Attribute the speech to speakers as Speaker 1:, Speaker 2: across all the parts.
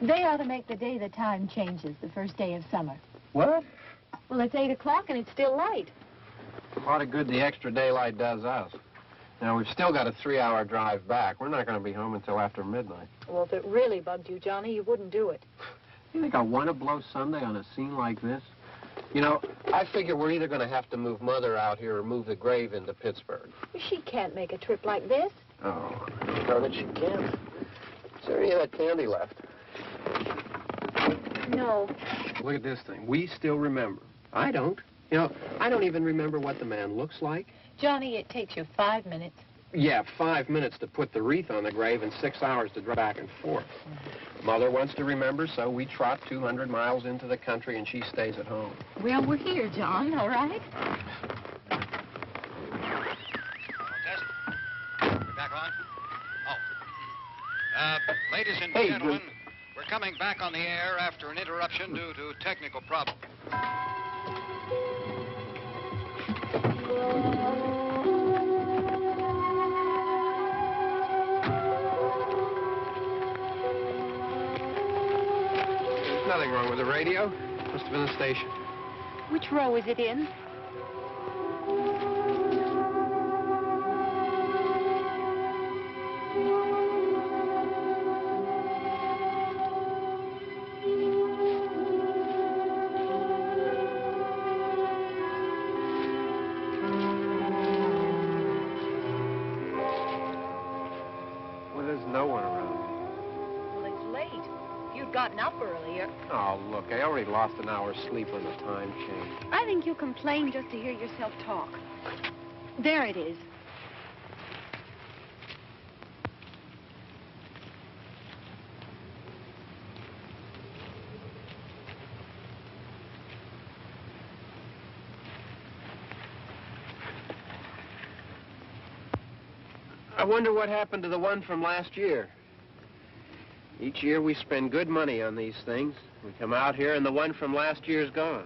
Speaker 1: They ought to make the day the time changes, the first day of summer.
Speaker 2: What?
Speaker 1: Well, it's 8 o'clock and it's still light.
Speaker 2: A lot of good the extra daylight does us. Now, we've still got a 3-hour drive back. We're not going to be home until after midnight.
Speaker 1: Well, if it really bugged you, Johnny, you wouldn't do it.
Speaker 2: You think I want to blow Sunday on a scene like this? You know, I figure we're either going to have to move Mother out here or move the grave into Pittsburgh.
Speaker 1: She can't make a trip like this.
Speaker 2: Oh, I don't know that she can. Is there any of that candy left?
Speaker 1: No.
Speaker 2: Look at this thing. We still remember. I don't. You know, I don't even remember what the man looks like.
Speaker 1: Johnny, it takes you 5 minutes.
Speaker 2: Yeah, 5 minutes to put the wreath on the grave and 6 hours to drive back and forth. Mother wants to remember, so we trot 200 miles into the country and she stays at home.
Speaker 1: Well, we're here, John, all right?
Speaker 3: Test. We're back on? Oh. Ladies and gentlemen, we're coming back on the air after an interruption due to technical problem.
Speaker 2: There's nothing wrong with the radio. Must have been the station.
Speaker 1: Which row is it in? Gotten up earlier.
Speaker 2: Oh, look, I already lost an hour's sleep when the time changed.
Speaker 1: I think you complain just to hear yourself talk. There it is.
Speaker 2: I wonder what happened to the one from last year. Each year we spend good money on these things. We come out here and the one from last year's gone.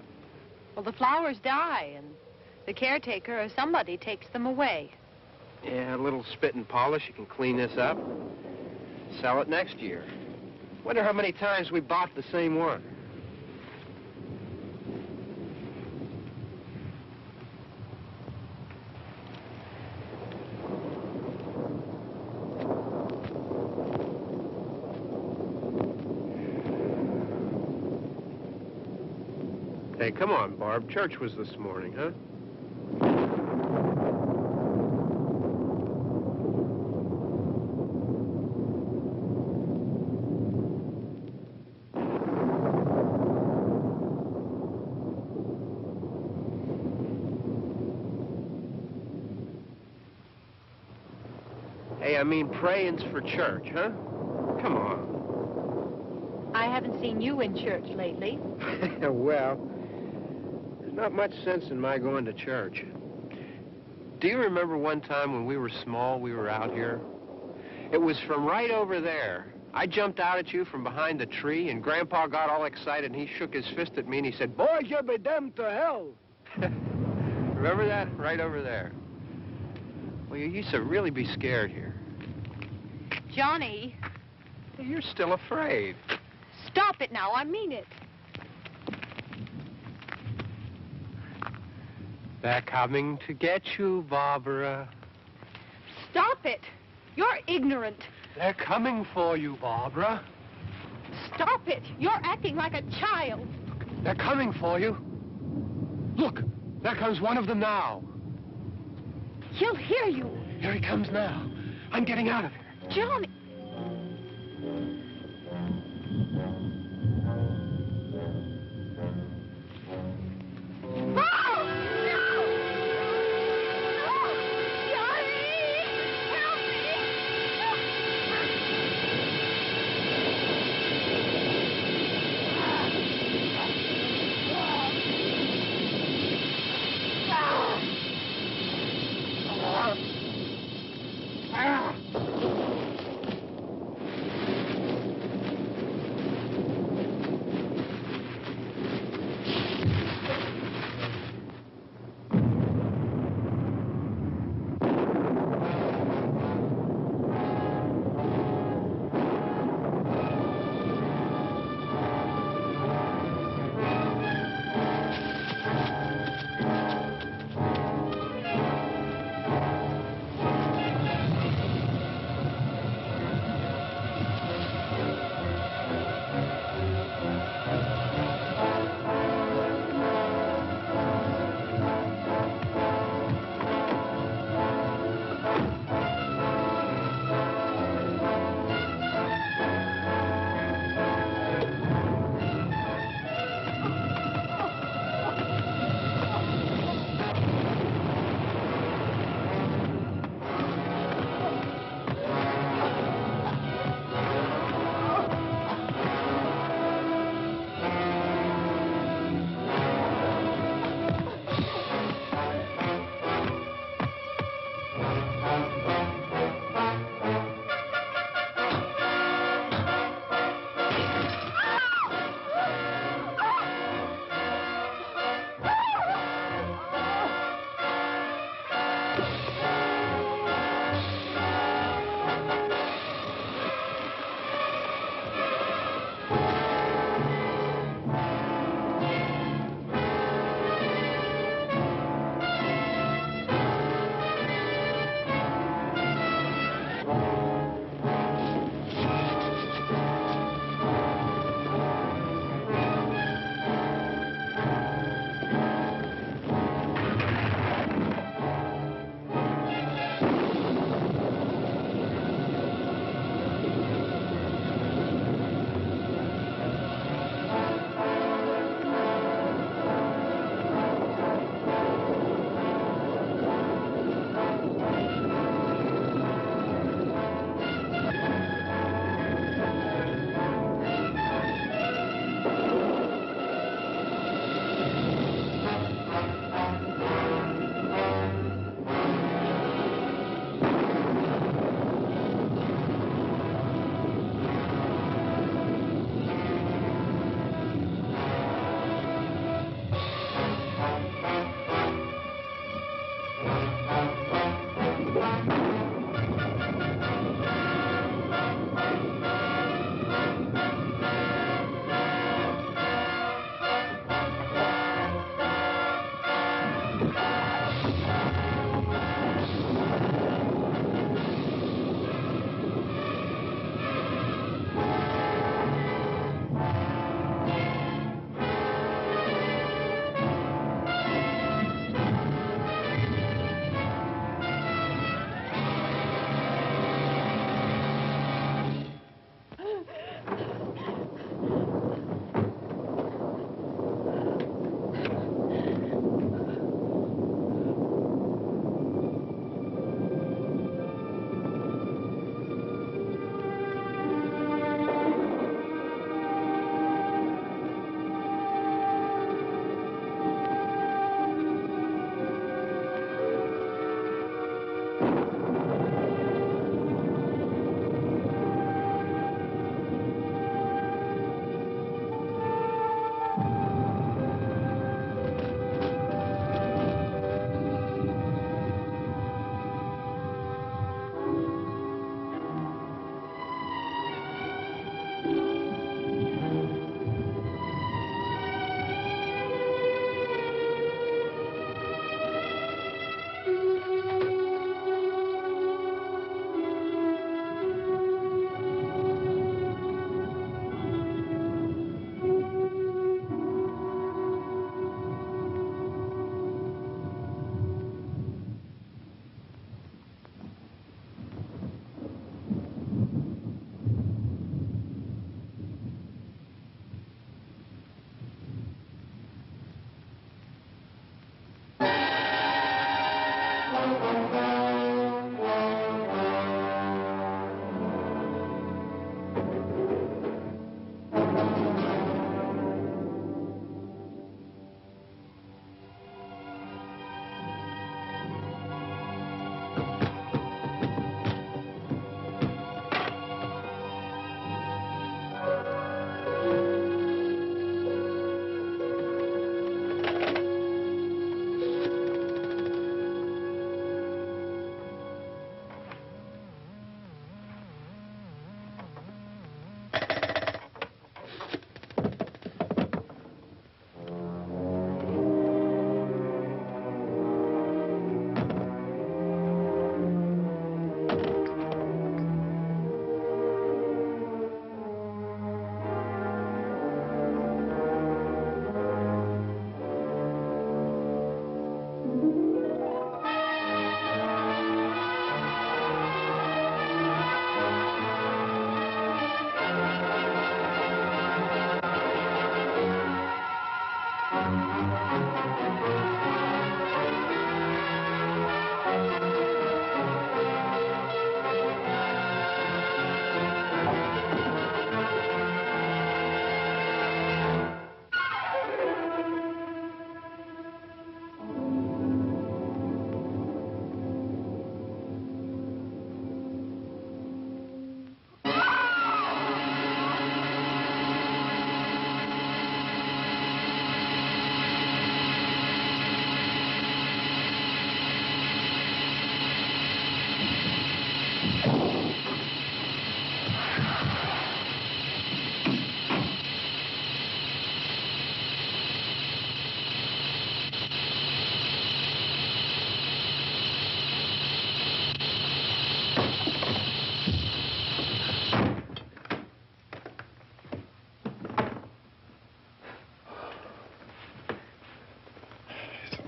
Speaker 1: Well, the flowers die and the caretaker or somebody takes them away.
Speaker 2: Yeah, a little spit and polish. You can clean this up. Sell it next year. Wonder how many times we bought the same one. Hey, come on, Barb. Church was this morning, huh? I mean praying's for church, huh? Come on.
Speaker 1: I haven't seen you in church lately.
Speaker 2: Well, there's not much sense in my going to church. Do you remember one time when we were small, we were out here? It was from right over there. I jumped out at you from behind the tree, and Grandpa got all excited, and he shook his fist at me, and he said, "Boys, you'll be damned to hell." Remember that? Right over there. Well, you used to really be scared here.
Speaker 1: Johnny.
Speaker 2: You're still afraid.
Speaker 1: Stop it now. I mean it.
Speaker 2: They're coming to get you, Barbara.
Speaker 1: Stop it. You're ignorant.
Speaker 2: They're coming for you, Barbara.
Speaker 1: Stop it. You're acting like a child.
Speaker 2: They're coming for you. Look, there comes one of them now.
Speaker 1: He'll hear you.
Speaker 2: Here he comes now. I'm getting out of here.
Speaker 1: Johnny.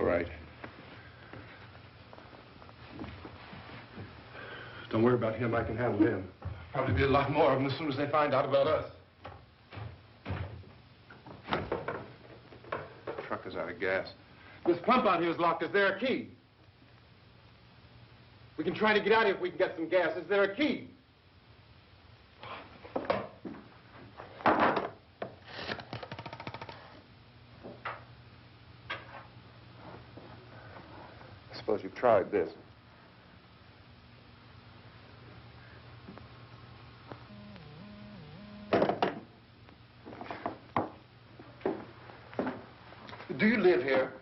Speaker 4: right. Don't worry about him. I can handle him. Probably be a lot more of them as soon as they find out about us. The truck is out of gas. This pump out here is locked. Is there a key? We can try to get out here if we can get some gas. Is there a key? I suppose you've tried this. Do you live here?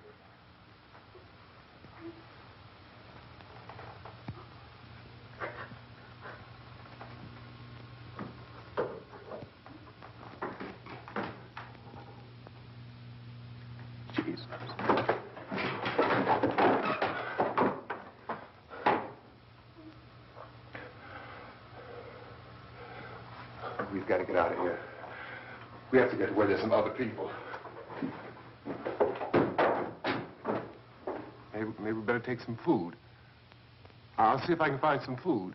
Speaker 4: Jesus. We've got to get out of here. We have to get to where there's some other people. Maybe we better take some food. I'll see if I can find some food.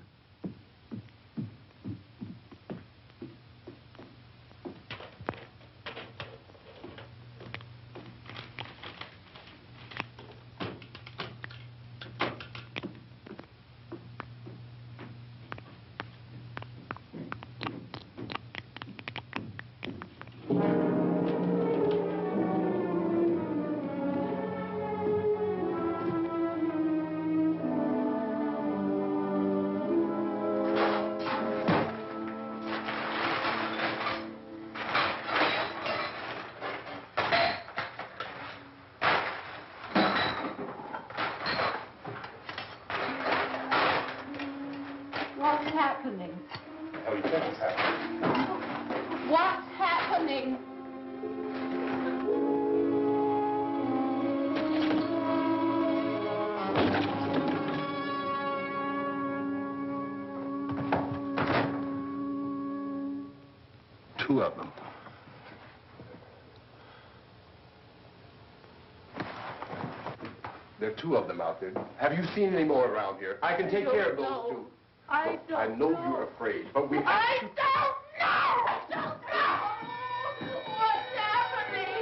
Speaker 1: What's happening?
Speaker 4: What do you think is happening?
Speaker 1: What's happening?
Speaker 4: Two of them. There are two of them out there. Have you seen any more around here? I can take care of those two.
Speaker 1: I don't
Speaker 4: I know you're afraid, but we have to...
Speaker 1: I don't know! I don't know! What's happening?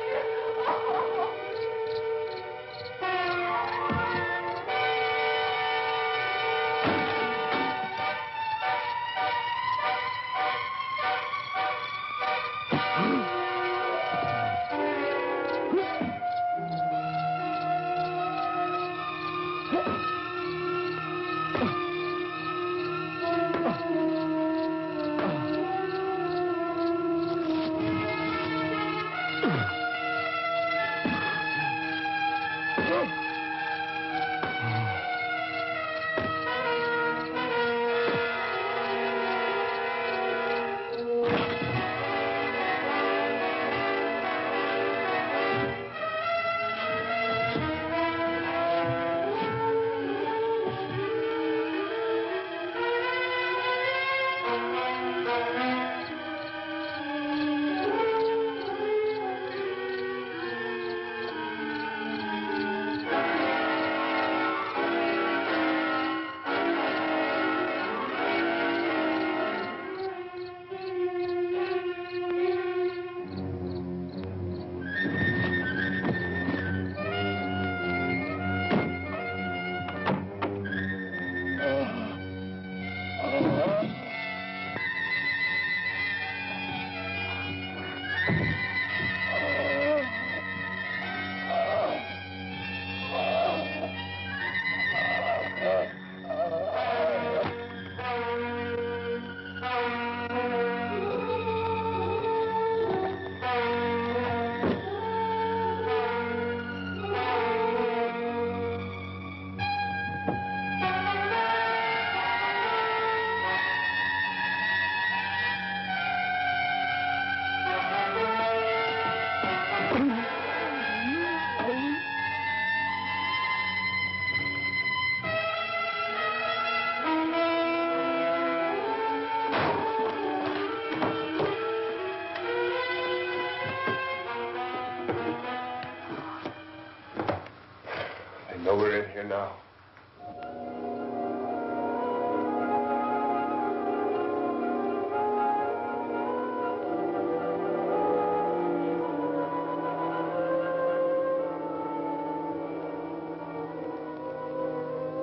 Speaker 4: here now.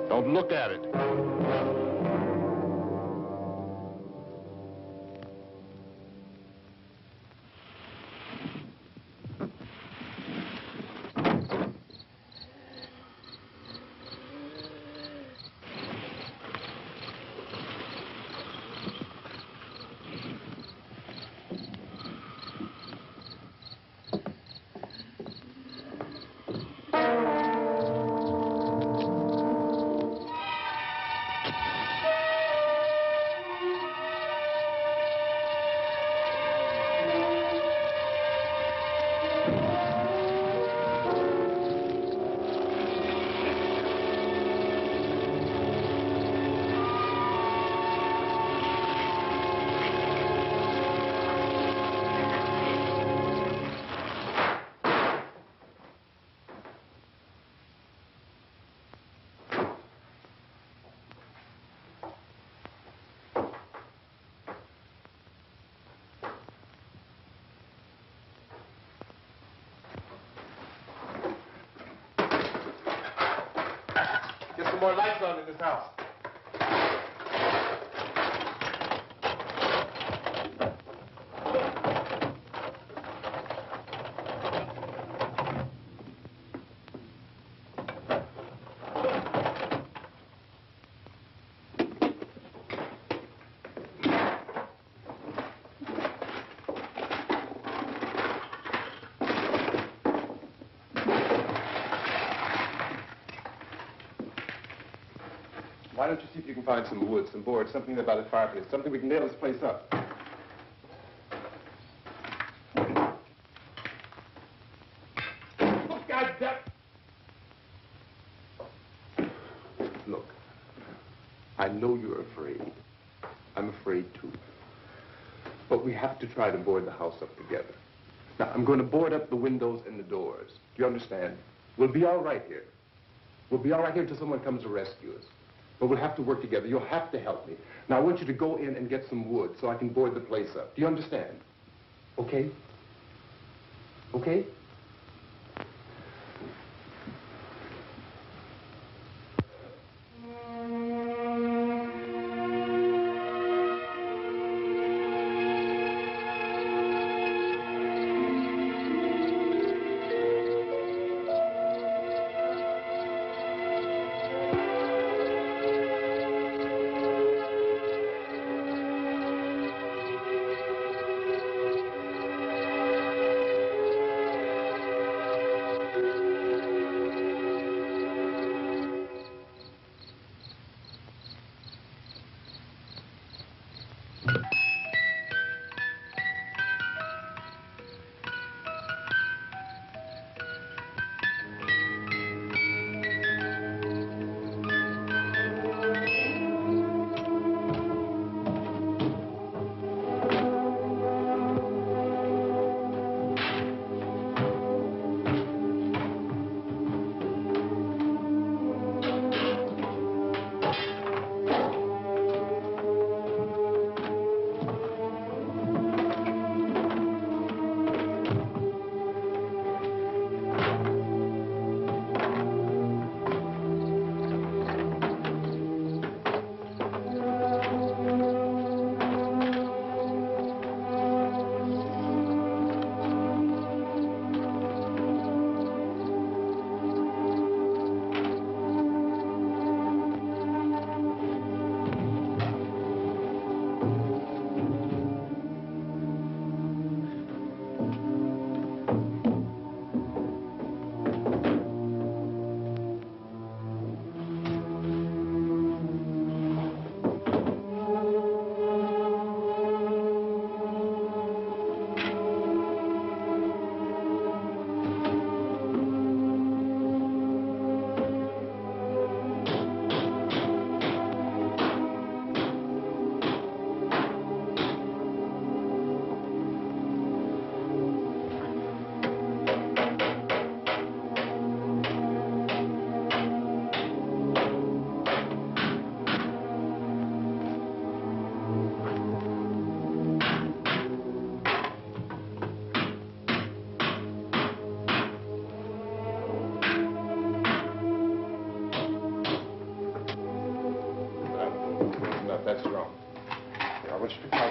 Speaker 5: Don't look at it.
Speaker 4: Get some more lights on in this house. Why don't you see if you can find some wood, some board, something about a fireplace, something we can nail this place up. Oh, God damn. Look, I know you're afraid. I'm afraid too. But we have to try to board the house up together. Now, I'm going to board up the windows and the doors. Do you understand? We'll be all right here. We'll be all right here until someone comes to rescue us. But we'll have to work together. You'll have to help me. Now, I want you to go in and get some wood so I can board the place up. Do you understand? Okay? Okay?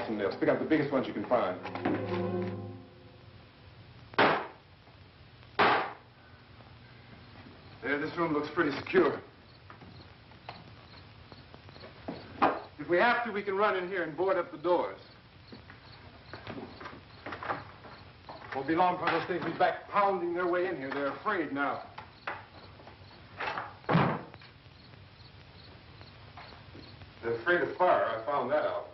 Speaker 4: out some nails. Pick out the biggest ones you can find. There, this room looks pretty secure. If we have to, we can run in here and board up the doors. Won't be long before those things be back pounding their way in here. They're afraid now. They're afraid of fire. I found that out.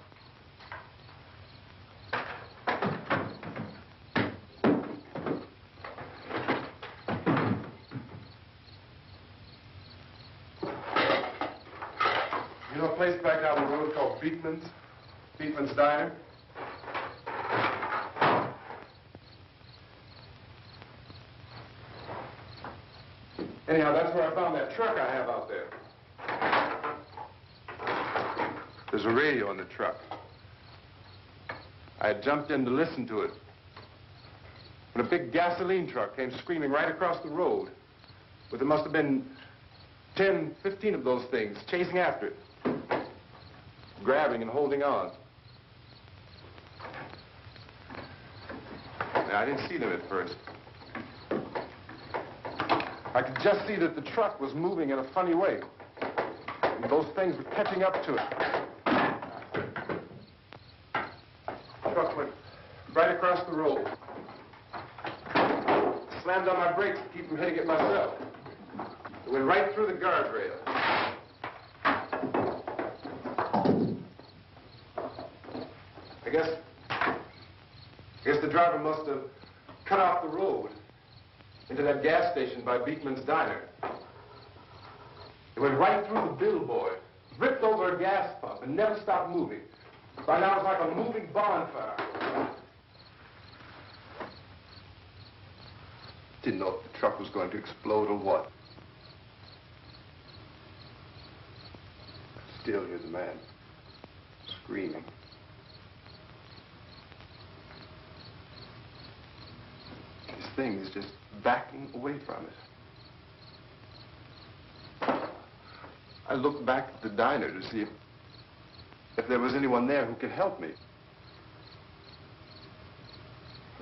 Speaker 4: You know a place back down the road called Beekman's Diner? Anyhow, that's where I found that truck I have out there. There's a radio in the truck. I had jumped in to listen to it when a big gasoline truck came screaming right across the road. But there must have been 10, 15 of those things chasing after it, grabbing and holding on. Now, I didn't see them at first. I could just see that the truck was moving in a funny way. And those things were catching up to it. The truck went right across the road. Slammed on my brakes to keep from hitting it myself. It went right through the guardrail. I guess the driver must have cut off the road into that gas station by Beekman's Diner. It went right through the billboard, ripped over a gas pump, and never stopped moving. By now, it was like a moving bonfire. Didn't know if the truck was going to explode or what. Still, here's a man screaming. This thing is just backing away from it. I looked back at the diner to see if there was anyone there who could help me. It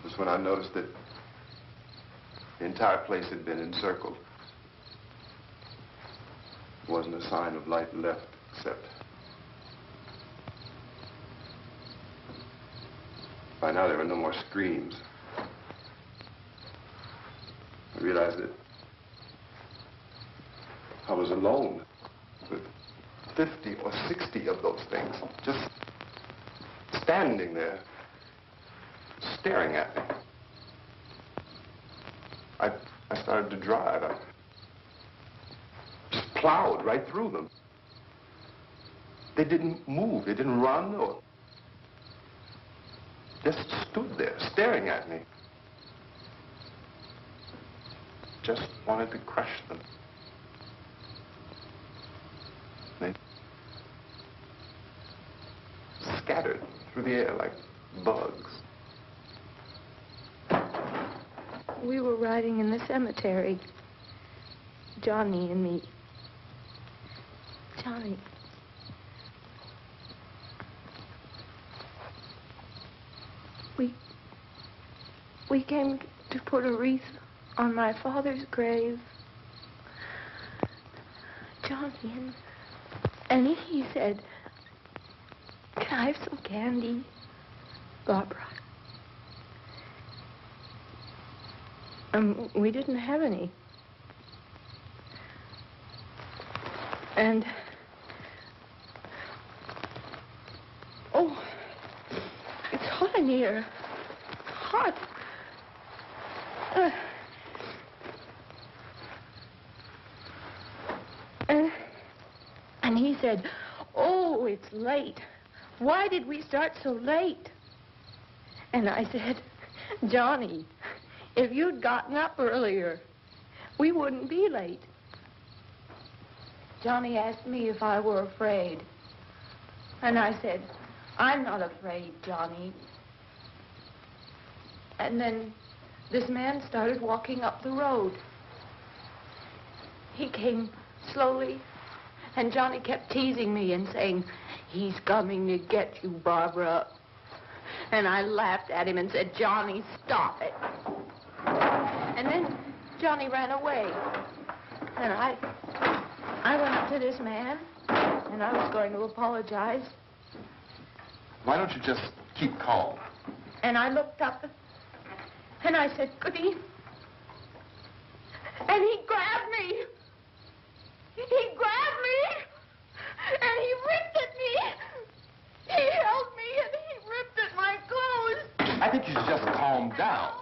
Speaker 4: was when I noticed that the entire place had been encircled. There wasn't a sign of life left except by now there were no more screams. I realized that I was alone with 50 or 60 of those things, just standing there, staring at me. I started to drive. I just plowed right through them. They didn't move. They didn't run or just stood there, staring at me. Just wanted to crush them. They scattered through the air like bugs.
Speaker 6: We were riding in the cemetery, Johnny and me. Johnny. We came to put a wreath on my father's grave. Johnny, and he said, "Can I have some candy, Barbara?" We didn't have any. And, oh, it's hot in here. Hot. And he said, "Oh, it's late. Why did we start so late?" And I said, "Johnny, if you'd gotten up earlier, we wouldn't be late." Johnny asked me if I were afraid. And I said, "I'm not afraid, Johnny." And then this man started walking up the road. He came slowly, and Johnny kept teasing me and saying, "He's coming to get you, Barbara." And I laughed at him and said, Johnny, stop it. And then Johnny ran away. And I went up to this man, and I was going to apologize.
Speaker 4: Why don't you just keep calm?
Speaker 6: And I looked up, and I said, good evening. And he grabbed me. He grabbed me, and he ripped at me. He held me, and he ripped at my clothes.
Speaker 4: I think you should just calm down.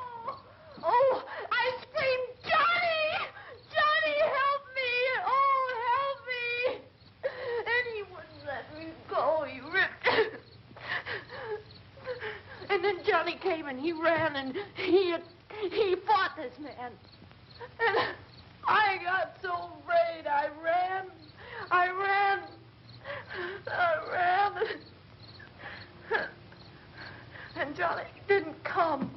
Speaker 6: Oh, I screamed, Johnny! Johnny, help me! Oh, help me! And he wouldn't let me go. He ripped. And then Johnny came and he ran and he fought this man. And I got so afraid. I ran. And Johnny didn't come.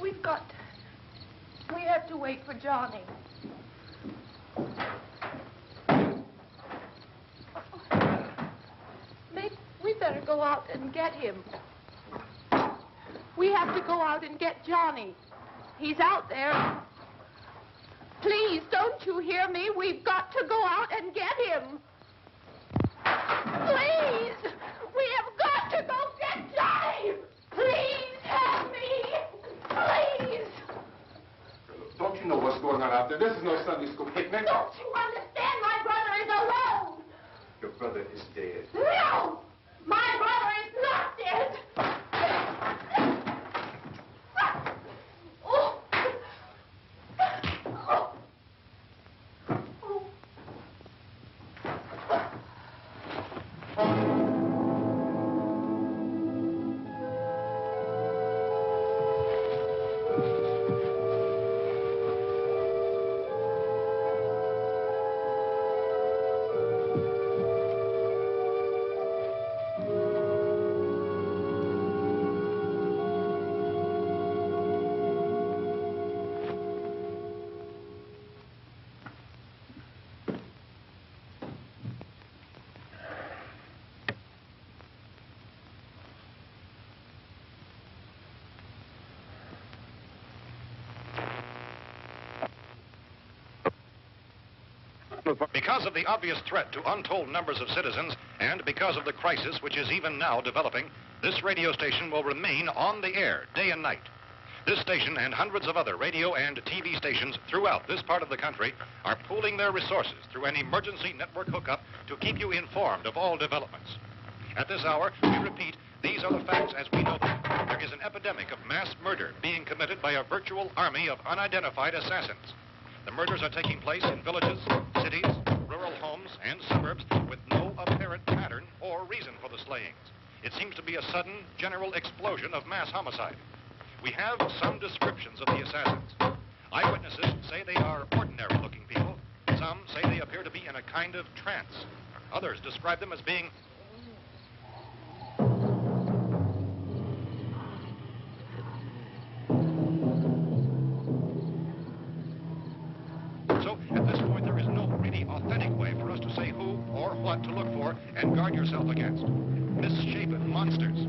Speaker 6: We have to wait for Johnny. We better go out and get him. We have to go out and get Johnny. He's out there. Please, don't you hear me? We've got to go out and get him. Please! We have got to go get Johnny! Please help me! Please!
Speaker 4: Don't you know what's going on out there? This is no Sunday school picnic.
Speaker 6: Don't you understand? My brother is alone!
Speaker 4: Your brother is dead.
Speaker 6: No! My brother is not dead! Oh.
Speaker 3: Because of the obvious threat to untold numbers of citizens, and because of the crisis which is even now developing, this radio station will remain on the air day and night. This station and hundreds of other radio and TV stations throughout this part of the country are pooling their resources through an emergency network hookup to keep you informed of all developments. At this hour, we repeat, these are the facts as we know them. There is an epidemic of mass murder being committed by a virtual army of unidentified assassins. The murders are taking place in villages, cities, rural homes, and suburbs with no apparent pattern or reason for the slayings. It seems to be a sudden, general explosion of mass homicide. We have some descriptions of the assassins. Eyewitnesses say they are ordinary-looking people. Some say they appear to be in a kind of trance. Others describe them as being at this point, there is no really authentic way for us to say who or what to look for and guard yourself against. Misshapen monsters.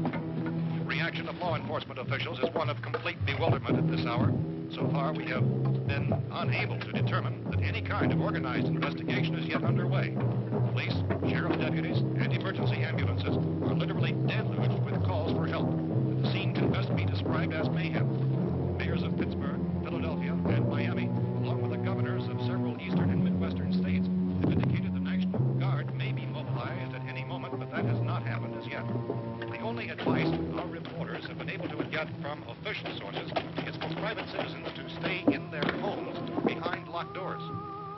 Speaker 3: Reaction of law enforcement officials is one of complete bewilderment at this hour. So far, we have been unable to determine that any kind of organized investigation is yet underway. Police, sheriff deputies, and emergency ambulances are literally deluged with calls for help. The scene can best be described as mayhem. Mayors of Pittsburgh, Philadelphia, and Miami, along with the governors of several eastern and midwestern states, have indicated the National Guard may be mobilized at any moment, but that has not happened as yet. The only advice our reporters have been able to get from official sources is for private citizens to stay in their homes behind locked doors.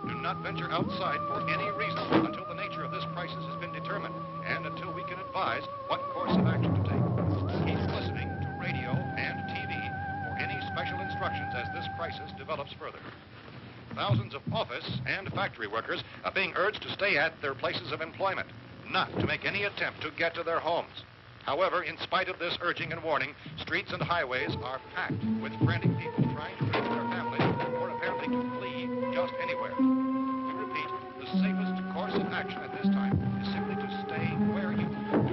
Speaker 3: Do not venture outside for any reason until the nature of this crisis has been determined and until we can advise what course of action to take. Keep listening to radio and TV for any special instructions as this crisis develops further. Thousands of office and factory workers are being urged to stay at their places of employment, not to make any attempt to get to their homes. However, in spite of this urging and warning, streets and highways are packed with frantic people trying to reach their families or apparently to flee just anywhere. We repeat, the safest course of action at this time is simply to stay where you are.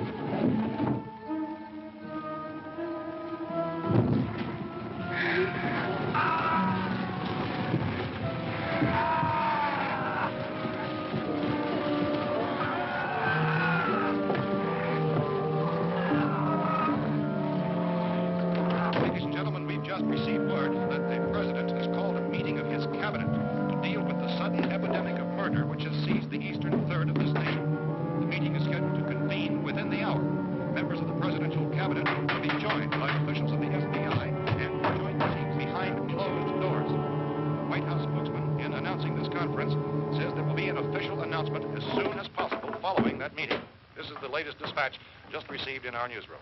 Speaker 3: Ladies and gentlemen, we've just received word that the president has called a meeting of his cabinet to deal with the sudden epidemic of murder which has seized the eastern third of this nation. The meeting is scheduled to convene within the hour. Members of the presidential cabinet will be joined by officials of the FBI and joint teams behind closed doors. The White House spokesman, in announcing this conference, says there will be an official announcement as soon as possible following that meeting. This is the latest dispatch just received in our newsroom.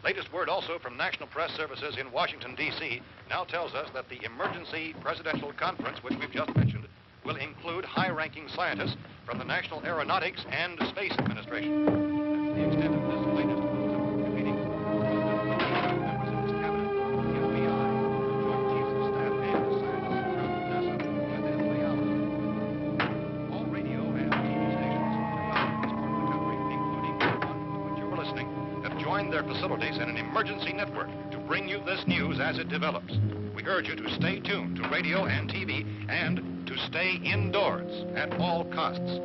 Speaker 3: Latest word also from National Press Services in Washington, D.C. now tells us that the emergency presidential conference, which we've just mentioned, will include high-ranking scientists from the National Aeronautics and Space Administration. That's the extent of this latest meeting. Members of this cabinet, the FBI, joint chiefs of staff, and scientists from NASA within the hour. All radio and TV stations throughout this part of the country, including the one to which you're listening, have joined their facilities in an emergency network to bring you this news as it develops. We urge you to stay tuned to radio and TV and to stay indoors at all costs.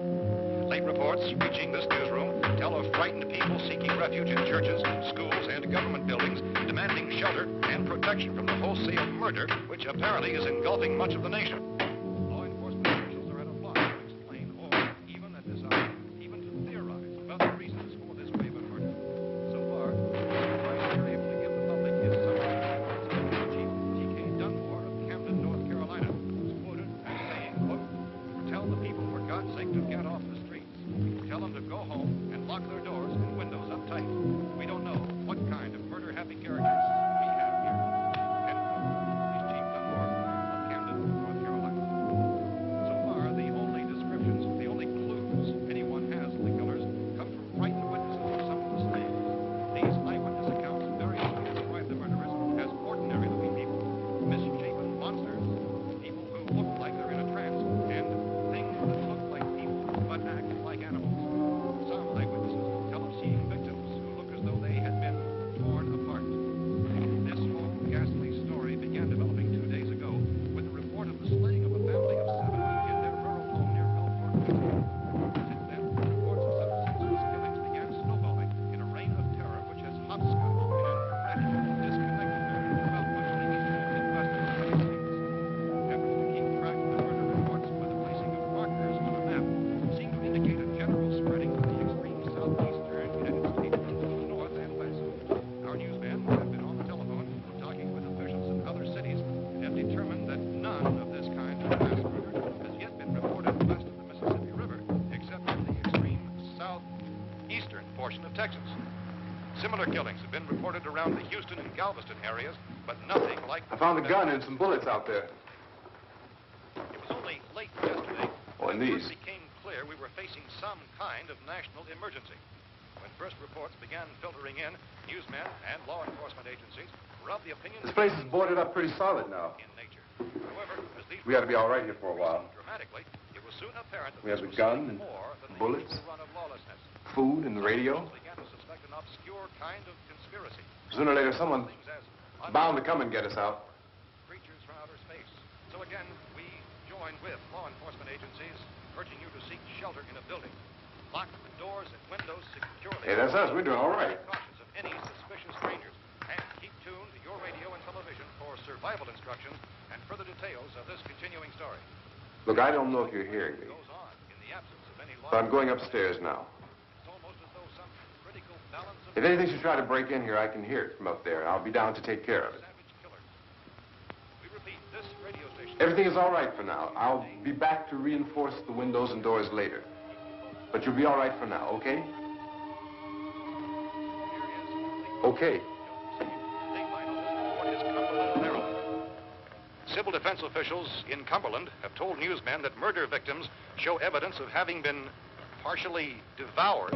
Speaker 3: Late reports reaching this newsroom tell of frightened people seeking refuge in churches, schools, and government buildings, demanding shelter and protection from the wholesale murder which apparently is engulfing much of the nation. Law enforcement officials are at a loss to explain or, even at this hour, even to theorize about the reasons for this wave of murder. So far, the advice they're able to give the public is summarized. Chief T.K. Dunmore of Camden, North Carolina, is quoted as saying, quote, "Tell the people, for God's sake, to get off the streets. Tell them to go home and lock their doors and windows up tight. We don't know what kind of murder-happy characters we have here." End quote. This Chief Dunmore of Camden, North Carolina. So far, the only descriptions, the only clues anyone has of the killers come from frightened witnesses of some of the slaves. These eyewitness accounts variously describe the murderers as ordinary-looking people, misshapen monsters, people who look like they're in a trance, and things that look like people but act like animals. Some eyewitnesses tell of seeing victims who look as though they had been torn apart. This whole ghastly story began developing 2 days ago with the report of the slaying of a family of 7 in their rural home near Belfort, Virginia. Since then, reports of such senseless killings began snowballing in a reign of terror which has hopscotched in an erratic, disconnected manner throughout much of the eastern and western United States. Efforts to keep track of the murder reports by the placing of markers on a map seem to indicate a general spreading of the extreme southeastern United States into the north and west. Our newsmen have been on the telephone talking with officials in other cities and have determined that none of this kind of mass murder has yet been reported west of the Mississippi River, except in the extreme southeastern portion of Texas. Similar killings have been reported around the Houston and Galveston areas, but nothing like...
Speaker 4: I found a gun and some bullets out there.
Speaker 3: It was only late yesterday
Speaker 4: Oh, and
Speaker 3: when it
Speaker 4: these.
Speaker 3: first became clear we were facing some kind of national emergency. When first reports began filtering in, newsmen and law enforcement agencies were of the opinion...
Speaker 4: This place is boarded up pretty solid now.
Speaker 3: ...in nature. However, as these...
Speaker 4: We ought to be all right here for a while.
Speaker 3: ...dramatically, it was soon apparent that
Speaker 4: We have
Speaker 3: this
Speaker 4: the
Speaker 3: was
Speaker 4: gun
Speaker 3: something
Speaker 4: and
Speaker 3: more than
Speaker 4: bullets.
Speaker 3: the usual run of lawlessness.
Speaker 4: Food and the radio.
Speaker 3: Some began to suspect an obscure kind of conspiracy.
Speaker 4: Sooner or later, someone's
Speaker 3: Things as
Speaker 4: bound to come and get us out.
Speaker 3: creatures from outer space. So again, we join with law enforcement agencies, urging you to seek shelter in a building. Lock the doors and windows securely.
Speaker 4: Hey, that's us. We're doing all right.
Speaker 3: Be cautious of any suspicious strangers. And keep tuned to your radio and television for survival instructions and further details of this continuing story.
Speaker 4: Look, I don't know if you're hearing me,
Speaker 3: It goes on in the absence of any law.
Speaker 4: but I'm going upstairs now.
Speaker 3: It's almost as though some critical balance of
Speaker 4: If anything should try to break in here, I can hear it from up there. I'll be down to take care of it.
Speaker 3: savage killers. We repeat, this radio station...
Speaker 4: Everything is all right for now. I'll be back to reinforce the windows and doors later. But you'll be all right for now, okay? Okay.
Speaker 3: Civil defense officials in Cumberland have told newsmen that murder victims show evidence of having been partially devoured.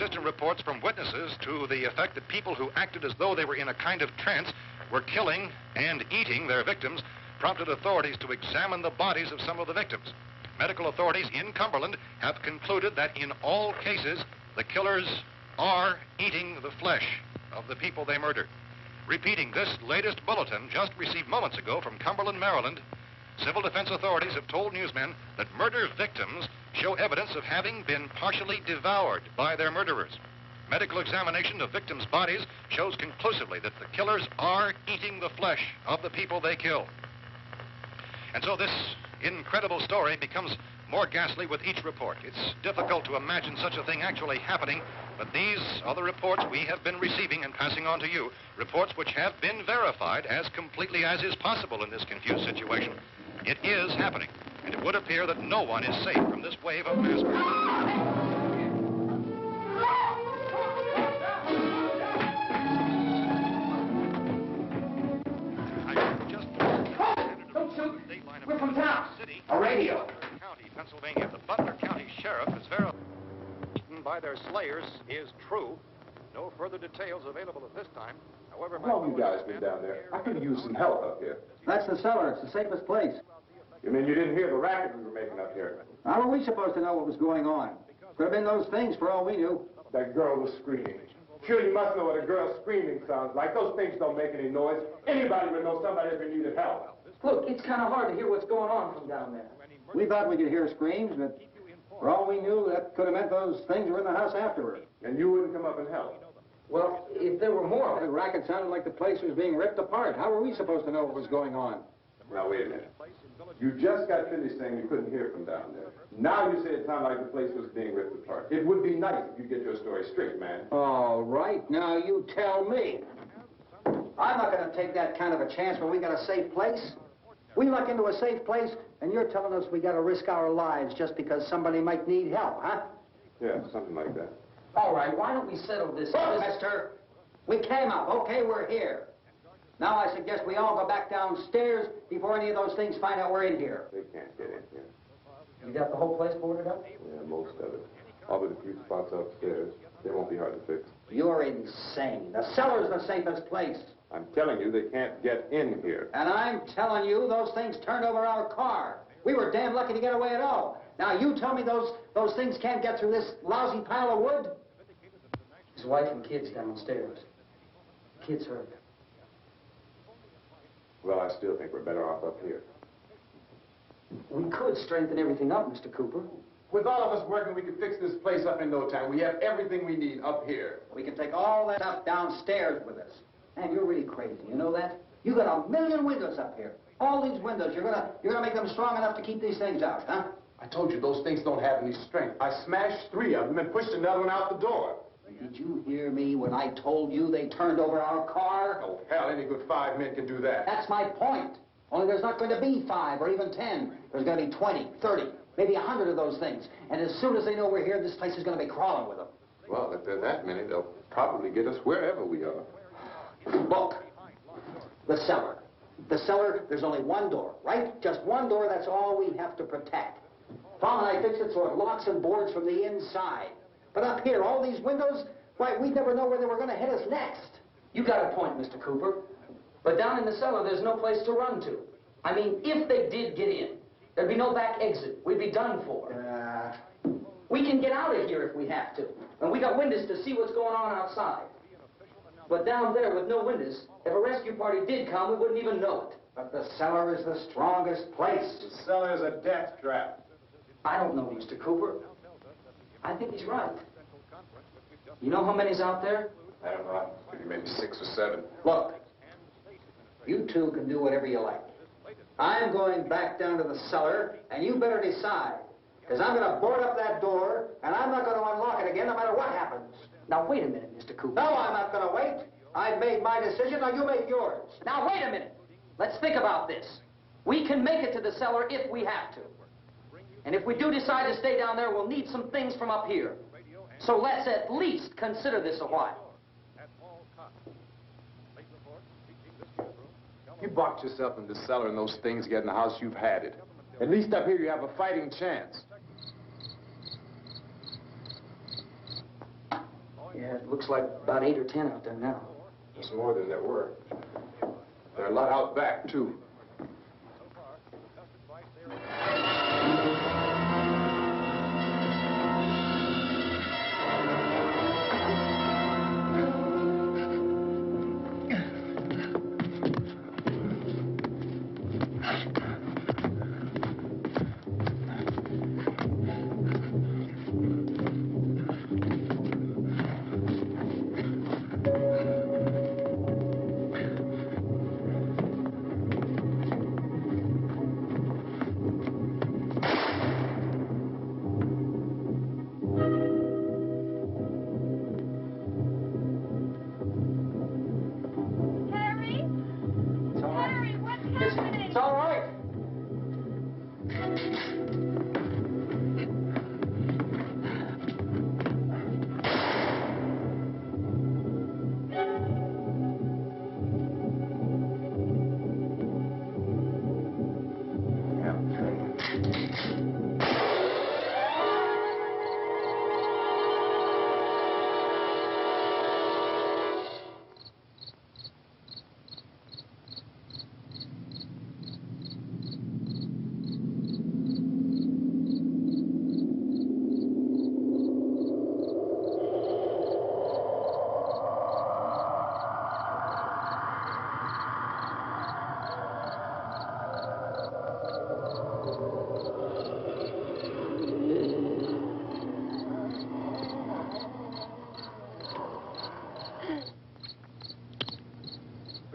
Speaker 3: inconsistent reports from witnesses to the effect that people who acted as though they were in a kind of trance were killing and eating their victims prompted authorities to examine the bodies of some of the victims. Medical authorities in Cumberland have concluded that in all cases, the killers are eating the flesh of the people they murdered. Repeating this latest bulletin just received moments ago from Cumberland, Maryland, civil defense authorities have told newsmen that murder victims show evidence of having been partially devoured by their murderers. Medical examination of victims' bodies shows conclusively that the killers are eating the flesh of the people they kill. And so this incredible story becomes more ghastly with each report. It's difficult to imagine such a thing actually happening, but these are the reports we have been receiving and passing on to you, reports which have been verified as completely as is possible in this confused situation. It is happening, and it would appear that no one is safe from this wave of mass murder.
Speaker 7: We're from town. A radio.
Speaker 3: County, Pennsylvania. The Butler County Sheriff is verified by their slayers is true. No further details available at this time. However,
Speaker 4: How long you guys been down there? I could use some help up here.
Speaker 7: That's the cellar. It's the safest place.
Speaker 4: You mean you didn't hear the racket we were making up here?
Speaker 7: How were we supposed to know what was going on? Could have been those things for all we knew.
Speaker 4: That girl was screaming. Sure, you must know what a girl screaming sounds like. Those things don't make any noise. Anybody would know somebody ever needed help.
Speaker 8: Look, it's kind of hard to hear what's going on from down there.
Speaker 7: We thought we could hear screams, but for all we knew, that could have meant those things were in the house afterward.
Speaker 4: And you wouldn't come up and help?
Speaker 8: Well, if there were more...
Speaker 7: The racket sounded like the place was being ripped apart. How were we supposed to know what was going on?
Speaker 4: Now, wait a minute. You just got finished saying you couldn't hear from down there. Now you say it sounded like the place was being ripped apart. It would be nice if you get your story straight, man.
Speaker 7: All right, now you tell me. I'm not going to take that kind of a chance when we got a safe place. We luck into a safe place, and you're telling us we got to risk our lives just because somebody might need help, huh?
Speaker 4: Yeah, something like that.
Speaker 8: All right, why don't we settle this?
Speaker 7: Look, mister, we came up. Okay, we're here. Now I suggest we all go back downstairs before any of those things find out we're in here.
Speaker 4: They can't get in here.
Speaker 8: You got the whole place boarded up?
Speaker 4: Yeah, most of it. All but a few spots upstairs. They won't be hard to fix.
Speaker 7: You're insane. The cellar's the safest place.
Speaker 4: I'm telling you, they can't get in here.
Speaker 7: And I'm telling you, those things turned over our car. We were damn lucky to get away at all. Now, you tell me those things can't get through this lousy pile of wood?
Speaker 8: His wife and kids downstairs. Kids hurt.
Speaker 4: Well, I still think we're better off up here.
Speaker 8: We could strengthen everything up, Mr. Cooper.
Speaker 4: With all of us working, we could fix this place up in no time. We have everything we need up here.
Speaker 7: We can take all that stuff downstairs with us. Man, you're really crazy. You know that? You got 1,000,000 windows up here. All these windows, you're gonna make them strong enough to keep these things out, huh?
Speaker 4: I told you those things don't have any strength. I smashed 3 of them and pushed another one out the door.
Speaker 7: Did you hear me when I told you they turned over our car?
Speaker 4: Oh, hell, any good 5 men can do that.
Speaker 7: That's my point. Only there's not going to be 5 or even 10. There's going to be 20, 30, maybe 100 of those things. And as soon as they know we're here, this place is going to be crawling with them.
Speaker 4: Well, if there are that many, they'll probably get us wherever we are.
Speaker 7: Look, the cellar. The cellar, there's only one door, right? Just one door, that's all we have to protect. Tom and I fixed it so it locks and boards from the inside. But up here, all these windows, why, we'd never know where they were going to hit us next.
Speaker 8: You got a point, Mr. Cooper. But down in the cellar, there's no place to run to. I mean, if they did get in, there'd be no back exit. We'd be done for. We can get out of here if we have to. And we got windows to see what's going on outside. But down there with no windows, if a rescue party did come, we wouldn't even know it.
Speaker 7: But the cellar is the strongest place.
Speaker 4: The cellar is a death trap.
Speaker 8: I don't know, Mr. Cooper. I think he's right. You know how many's out there?
Speaker 4: I don't know. Maybe 6 or 7.
Speaker 7: Look, you two can do whatever you like. I'm going back down to the cellar, and you better decide. Because I'm going to board up that door, and I'm not going to unlock it again no matter what happens.
Speaker 8: Now, wait a minute, Mr. Cooper.
Speaker 7: No, I'm not going to wait. I've made my decision, now you make yours.
Speaker 8: Now, wait a minute. Let's think about this. We can make it to the cellar if we have to. And if we do decide to stay down there, we'll need some things from up here. So let's at least consider this a while.
Speaker 4: You boxed yourself in the cellar and those things get in the house, you've had it. At least up here you have a fighting chance.
Speaker 8: Yeah, it looks like about 8 or 10 out there now.
Speaker 4: There's more than there were. There are a lot out back, too.
Speaker 7: It's all right.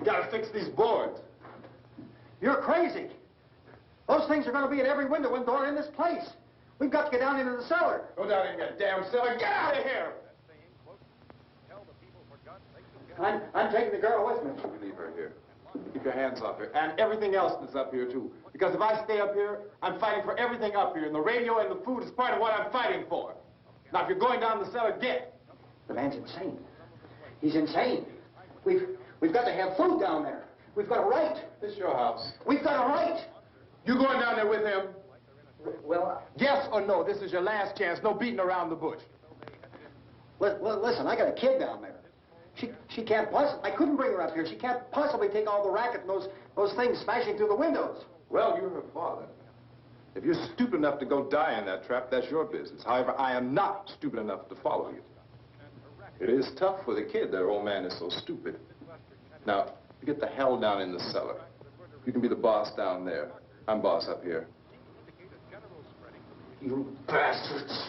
Speaker 4: We gotta fix these boards.
Speaker 7: You're crazy. Those things are going to be at every window and door in this place. We've got to get down into the cellar.
Speaker 4: Go down in that damn cellar. Get out of here!
Speaker 7: I'm taking the girl with me.
Speaker 4: You leave her here. Keep your hands off her. And everything else that's up here, too. Because if I stay up here, I'm fighting for everything up here. And the radio and the food is part of what I'm fighting for. Now, if you're going down the cellar, get.
Speaker 7: The man's insane. He's insane. We've got to have food down there. We've got a right.
Speaker 4: This is your house.
Speaker 7: We've got a right.
Speaker 4: You going down there with him?
Speaker 7: Well,
Speaker 4: Yes or no? This is your last chance. No beating around the bush.
Speaker 7: listen, I got a kid down there. She can't possibly, I couldn't bring her up here. She can't possibly take all the racket and those things smashing through the windows.
Speaker 4: Well, you're her father. If you're stupid enough to go die in that trap, that's your business. However, I am not stupid enough to follow you. It is tough for the kid. Their old man is so stupid. Now, you get the hell down in the cellar. You can be the boss down there. I'm boss up here.
Speaker 7: You bastards.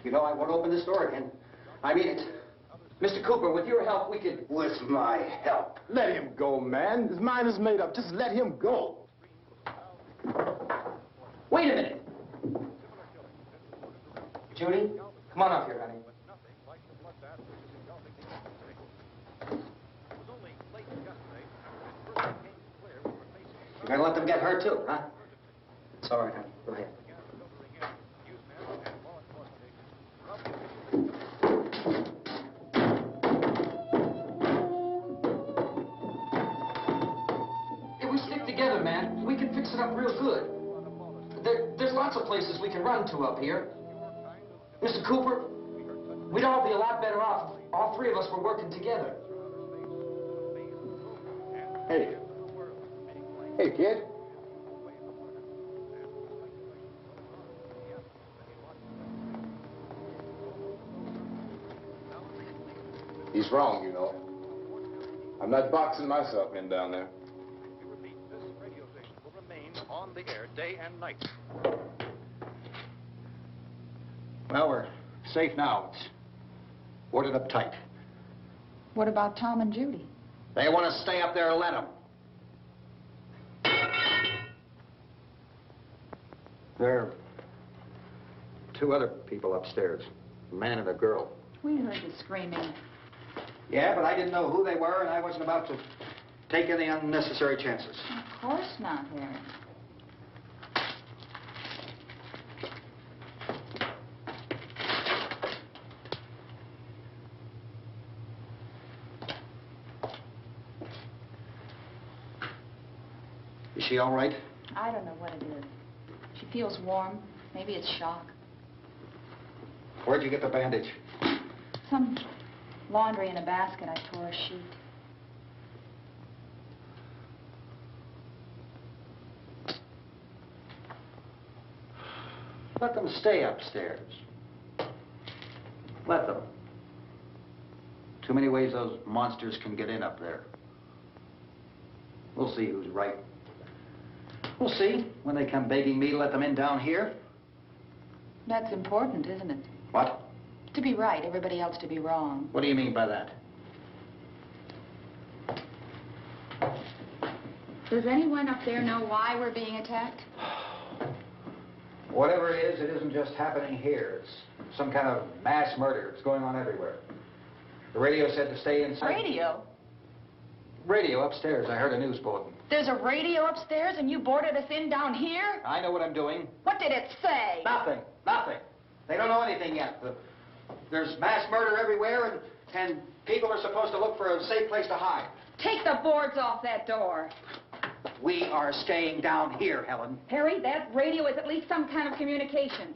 Speaker 7: You know, I won't open this door again. I mean it.
Speaker 8: Mr. Cooper, with your help, we could...
Speaker 7: With my help.
Speaker 4: Let him go, man. His mind is made up. Just let him go.
Speaker 8: Wait a minute. Judy, come on up here, honey.
Speaker 7: You're gonna let them get hurt too, huh? It's all right, honey. Go ahead.
Speaker 8: If we stick together, man, we can fix it up real good. There's lots of places we can run to up here. Mr. Cooper, we'd all be a lot better off if all three of us were working together.
Speaker 4: Hey. Hey, kid. He's wrong, you know. I'm not boxing myself in down there.
Speaker 3: We repeat, this radio station will remain on the air day and night.
Speaker 7: Well, we're safe now. It's boarded up tight.
Speaker 9: What about Tom and Judy?
Speaker 7: They want to stay up there, let them. There are two other people upstairs, a man and a girl.
Speaker 9: We heard the screaming.
Speaker 7: Yeah, but I didn't know who they were, and I wasn't about to take any unnecessary chances.
Speaker 9: Of course not, Harry.
Speaker 7: Is she all right?
Speaker 9: I don't know what it is. She feels warm. Maybe it's shock.
Speaker 7: Where'd you get the bandage?
Speaker 9: Some laundry in a basket. I tore a sheet.
Speaker 7: Let them stay upstairs. Let them. Too many ways those monsters can get in up there. We'll see who's right. We'll see when they come begging me to let them in down here.
Speaker 9: That's important, isn't it?
Speaker 7: What?
Speaker 9: To be right, everybody else to be wrong.
Speaker 7: What do you mean by that?
Speaker 9: Does anyone up there know why we're being attacked?
Speaker 7: Whatever it is, it isn't just happening here. It's some kind of mass murder. It's going on everywhere. The radio said to stay inside.
Speaker 9: Radio?
Speaker 7: Radio upstairs. I heard a news bulletin.
Speaker 9: There's a radio upstairs and you boarded us in down here?
Speaker 7: I know what I'm doing.
Speaker 9: What did it say?
Speaker 7: Nothing. Nothing. They don't know anything yet. There's mass murder everywhere, and people are supposed to look for a safe place to hide.
Speaker 9: Take the boards off that door.
Speaker 7: We are staying down here, Helen.
Speaker 9: Harry, that radio is at least some kind of communication.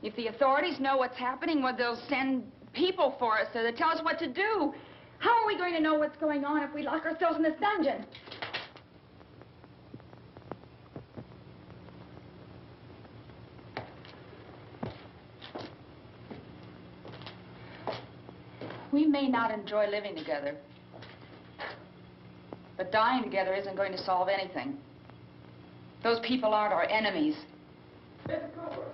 Speaker 9: If the authorities know what's happening, well, they'll send people for us so they tell us what to do. How are we going to know what's going on if we lock ourselves in this dungeon? We may not enjoy living together, but dying together isn't going to solve anything. Those people aren't our enemies.
Speaker 8: Mr. Cooper!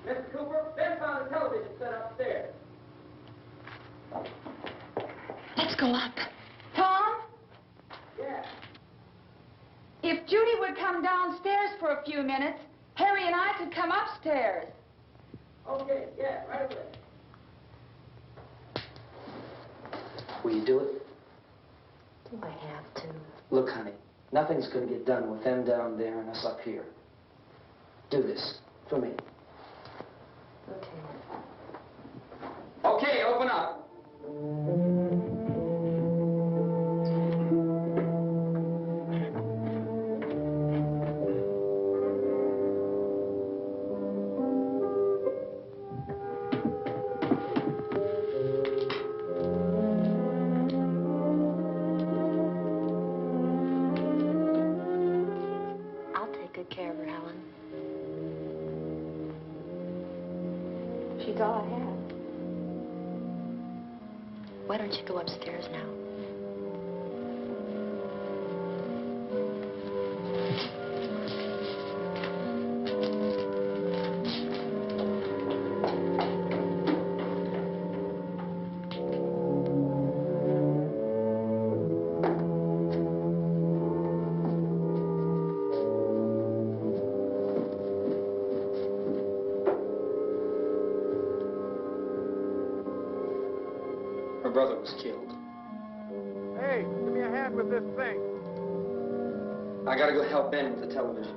Speaker 8: Mr. Cooper, Ben found a television set upstairs.
Speaker 6: Let's go up.
Speaker 9: Tom?
Speaker 8: Yeah.
Speaker 9: If Judy would come downstairs for a few minutes, Harry and I could come upstairs.
Speaker 8: Okay, yeah, right away.
Speaker 7: Will you do it?
Speaker 6: Do I have to?
Speaker 8: Look, honey, nothing's going to get done with them down there and us up here. Do this for me.
Speaker 6: Okay.
Speaker 8: Okay, open up.
Speaker 6: I'll take good care of her, Helen. She's all I have. Why don't you go upstairs now?
Speaker 7: Her brother was killed.
Speaker 5: Hey, give me a hand with this thing.
Speaker 8: I gotta go help Ben with the television.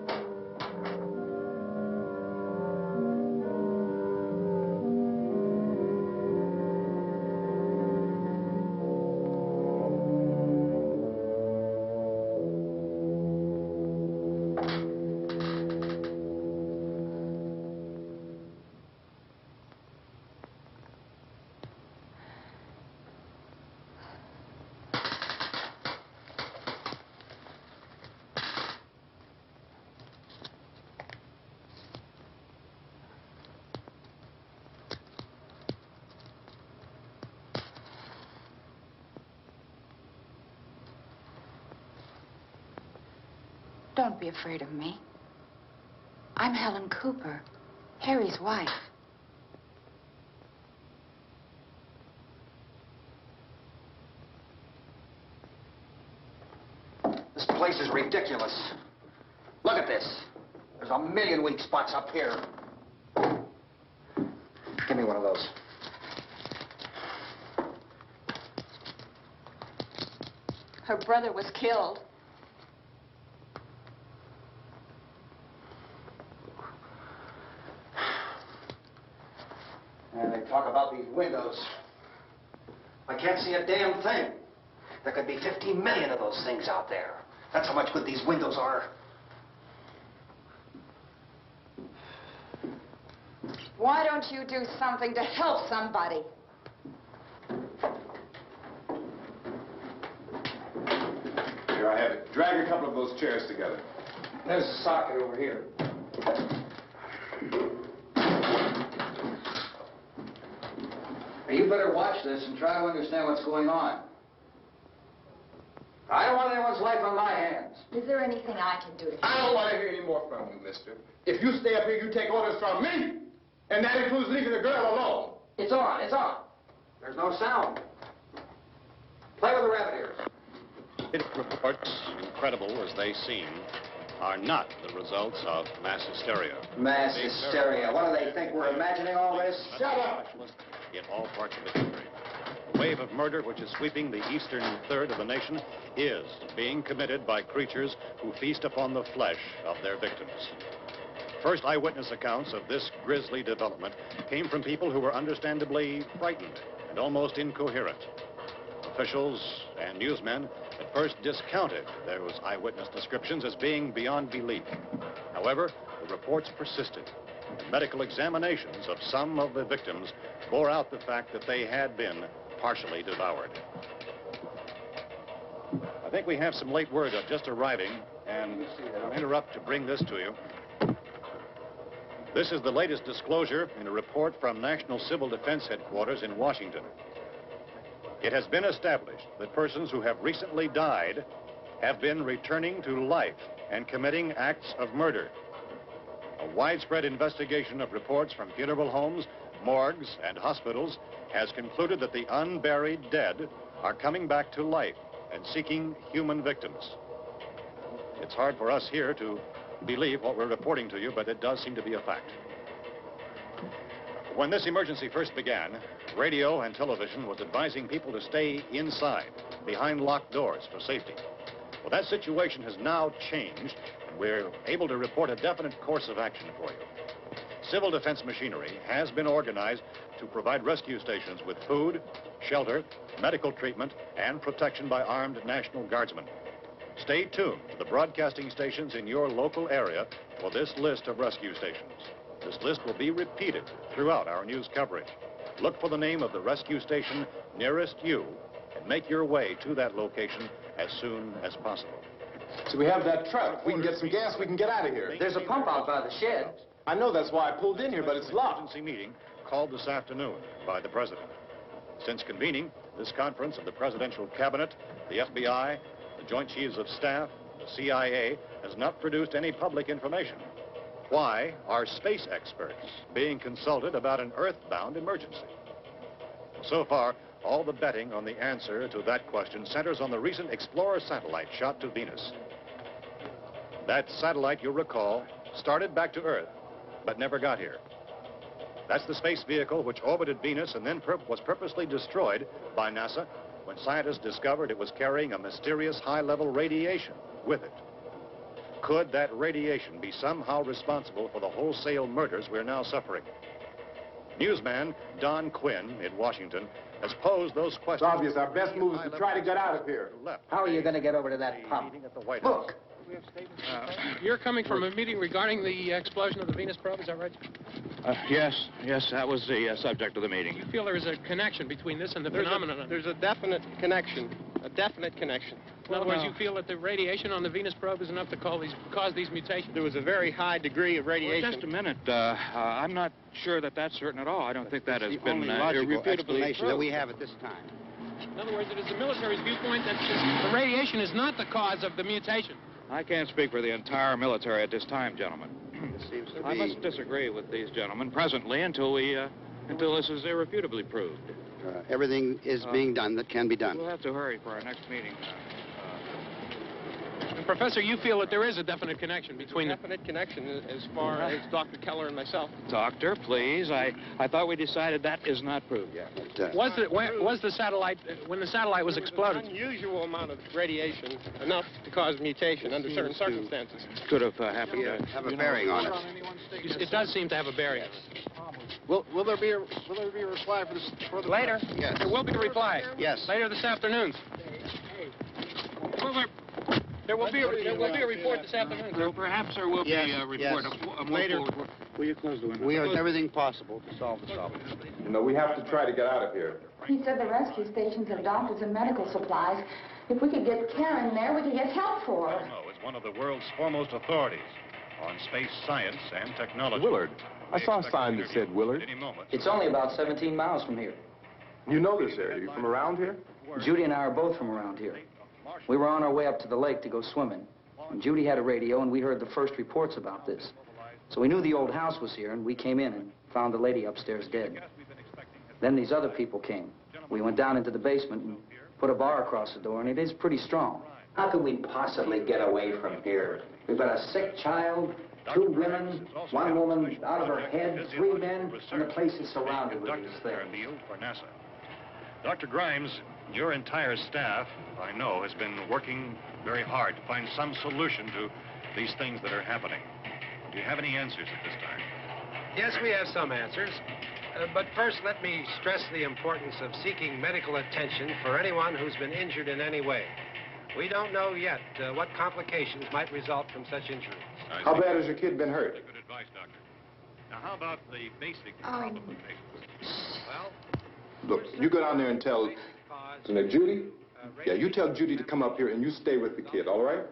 Speaker 9: Don't be afraid of me. I'm Helen Cooper, Harry's wife.
Speaker 7: This place is ridiculous. Look at this. There's a million weak spots up here. Give me one of those.
Speaker 9: Her brother was killed.
Speaker 7: And they talk about these windows. I can't see a damn thing. There could be 15 million of those things out there. That's how much good these windows are.
Speaker 9: Why don't you do something to help somebody?
Speaker 5: Here, I have it. Drag a couple of those chairs together.
Speaker 8: There's a socket over here. You better watch this and try to understand what's going on. I don't want anyone's life on my hands.
Speaker 9: Is there anything I can do to help?
Speaker 5: I don't want to hear any more from you, mister. If you stay up here, you take orders from me. And that includes leaving the girl alone.
Speaker 8: It's on, it's on. There's no sound. Play with the rabbit ears.
Speaker 3: Reports, incredible as they seem, are not the results of mass hysteria.
Speaker 7: Mass hysteria. What do they think? We're imagining all this?
Speaker 5: Shut up!
Speaker 3: In all parts of the country. The wave of murder which is sweeping the eastern third of the nation is being committed by creatures who feast upon the flesh of their victims. First eyewitness accounts of this grisly development came from people who were understandably frightened and almost incoherent. Officials and newsmen at first discounted those eyewitness descriptions as being beyond belief. However, the reports persisted, and medical examinations of some of the victims bore out the fact that they had been partially devoured. I think we have some late word just arriving, and I'll interrupt to bring this to you. This is the latest disclosure in a report from National Civil Defense Headquarters in Washington. It has been established that persons who have recently died have been returning to life and committing acts of murder. A widespread investigation of reports from funeral homes, morgues, and hospitals has concluded that the unburied dead are coming back to life and seeking human victims. It's hard for us here to believe what we're reporting to you, but it does seem to be a fact. When this emergency first began, radio and television was advising people to stay inside, behind locked doors for safety. Well, that situation has now changed, and we're able to report a definite course of action for you. Civil defense machinery has been organized to provide rescue stations with food, shelter, medical treatment, and protection by armed National Guardsmen. Stay tuned to the broadcasting stations in your local area for this list of rescue stations. This list will be repeated throughout our news coverage. Look for the name of the rescue station nearest you and make your way to that location as soon as possible.
Speaker 5: So we have that truck. If we can get some gas, we can get out of here.
Speaker 8: There's a pump out by the shed.
Speaker 5: I know, that's why I pulled in here, but it's locked.
Speaker 3: Emergency meeting called this afternoon by the President. Since convening this conference of the Presidential Cabinet, the FBI, the Joint Chiefs of Staff, the CIA has not produced any public information. Why are space experts being consulted about an Earth-bound emergency? So far, all the betting on the answer to that question centers on the recent Explorer satellite shot to Venus. That satellite, you'll recall, started back to Earth, but never got here. That's the space vehicle which orbited Venus and then was purposely destroyed by NASA when scientists discovered it was carrying a mysterious high-level radiation with it. Could that radiation be somehow responsible for the wholesale murders we're now suffering? Newsman Don Quinn in Washington has posed those questions.
Speaker 5: It's obvious our best move is to try to get out of here.
Speaker 7: How are you going to get over to that pump? Look.
Speaker 10: You're coming from a meeting regarding the explosion of the Venus probe, is that right?
Speaker 11: Yes, that was the subject of the meeting.
Speaker 10: You feel there is a connection between this and the phenomenon?
Speaker 2: There's a definite connection.
Speaker 10: In other words, you feel that the radiation on the Venus probe is enough to cause these mutations?
Speaker 2: There was a very high degree of radiation.
Speaker 11: Well, just a minute. I'm not sure that that's certain at all. I don't think that has been irrefutably
Speaker 12: explanation that we have at this time.
Speaker 10: In other words, it is the military's viewpoint that the radiation is not the cause of the mutation.
Speaker 11: I can't speak for the entire military at this time, gentlemen. I must disagree with these gentlemen presently until this is irrefutably proved.
Speaker 12: Everything is being done that can be done.
Speaker 11: We'll have to hurry for our next meeting.
Speaker 10: And Professor, you feel that there is a definite connection between
Speaker 2: definite connection as far as Dr. Keller and myself.
Speaker 11: Doctor, please. I thought we decided that is not proved yet.
Speaker 10: Was the satellite, when the satellite was exploded?
Speaker 2: An unusual amount of radiation, enough to cause mutation under certain circumstances.
Speaker 11: Could have happened.
Speaker 12: Have a bearing on it.
Speaker 10: It does seem to have a bearing.
Speaker 2: Will there be a reply for the
Speaker 10: later?
Speaker 12: Yes.
Speaker 10: There will be a reply.
Speaker 12: Yes.
Speaker 10: Later this afternoon. There will be a report this afternoon.
Speaker 11: Perhaps there will be a report.
Speaker 12: Yes. Later.
Speaker 11: Will you close the window?
Speaker 12: We are doing everything possible to solve the problem.
Speaker 5: You know, we have to try to get out of here.
Speaker 9: He said the rescue stations have doctors and medical supplies. If we could get Karen there, we could get help for her.
Speaker 3: No, it's one of the world's foremost authorities on space science and technology.
Speaker 5: Willard. I saw a sign that said Willard.
Speaker 3: Any moment.
Speaker 8: It's only about 17 miles from here.
Speaker 5: You know this area. You from around here?
Speaker 8: Judy and I are both from around here. We were on our way up to the lake to go swimming. And Judy had a radio, and we heard the first reports about this. So we knew the old house was here, and we came in and found the lady upstairs dead. Then these other people came. We went down into the basement and put a bar across the door, and it is pretty strong.
Speaker 7: How could we possibly get away from here? We've got a sick child, 2 women, 1 woman out of her head, 3 men, and the place is surrounded with these things.
Speaker 3: For NASA. Dr. Grimes, your entire staff, I know, has been working very hard to find some solution to these things that are happening. Do you have any answers at this time?
Speaker 2: Yes, we have some answers. But first, let me stress the importance of seeking medical attention for anyone who's been injured in any way. We don't know yet what complications might result from such injuries.
Speaker 5: How bad has your kid been hurt?
Speaker 3: Good advice, Doctor. Now, how about the basic problem of patients? Well,
Speaker 5: Look, you go down there and tell... Now, Judy? Yeah, you tell Judy to come up here and you stay with the kid, all right?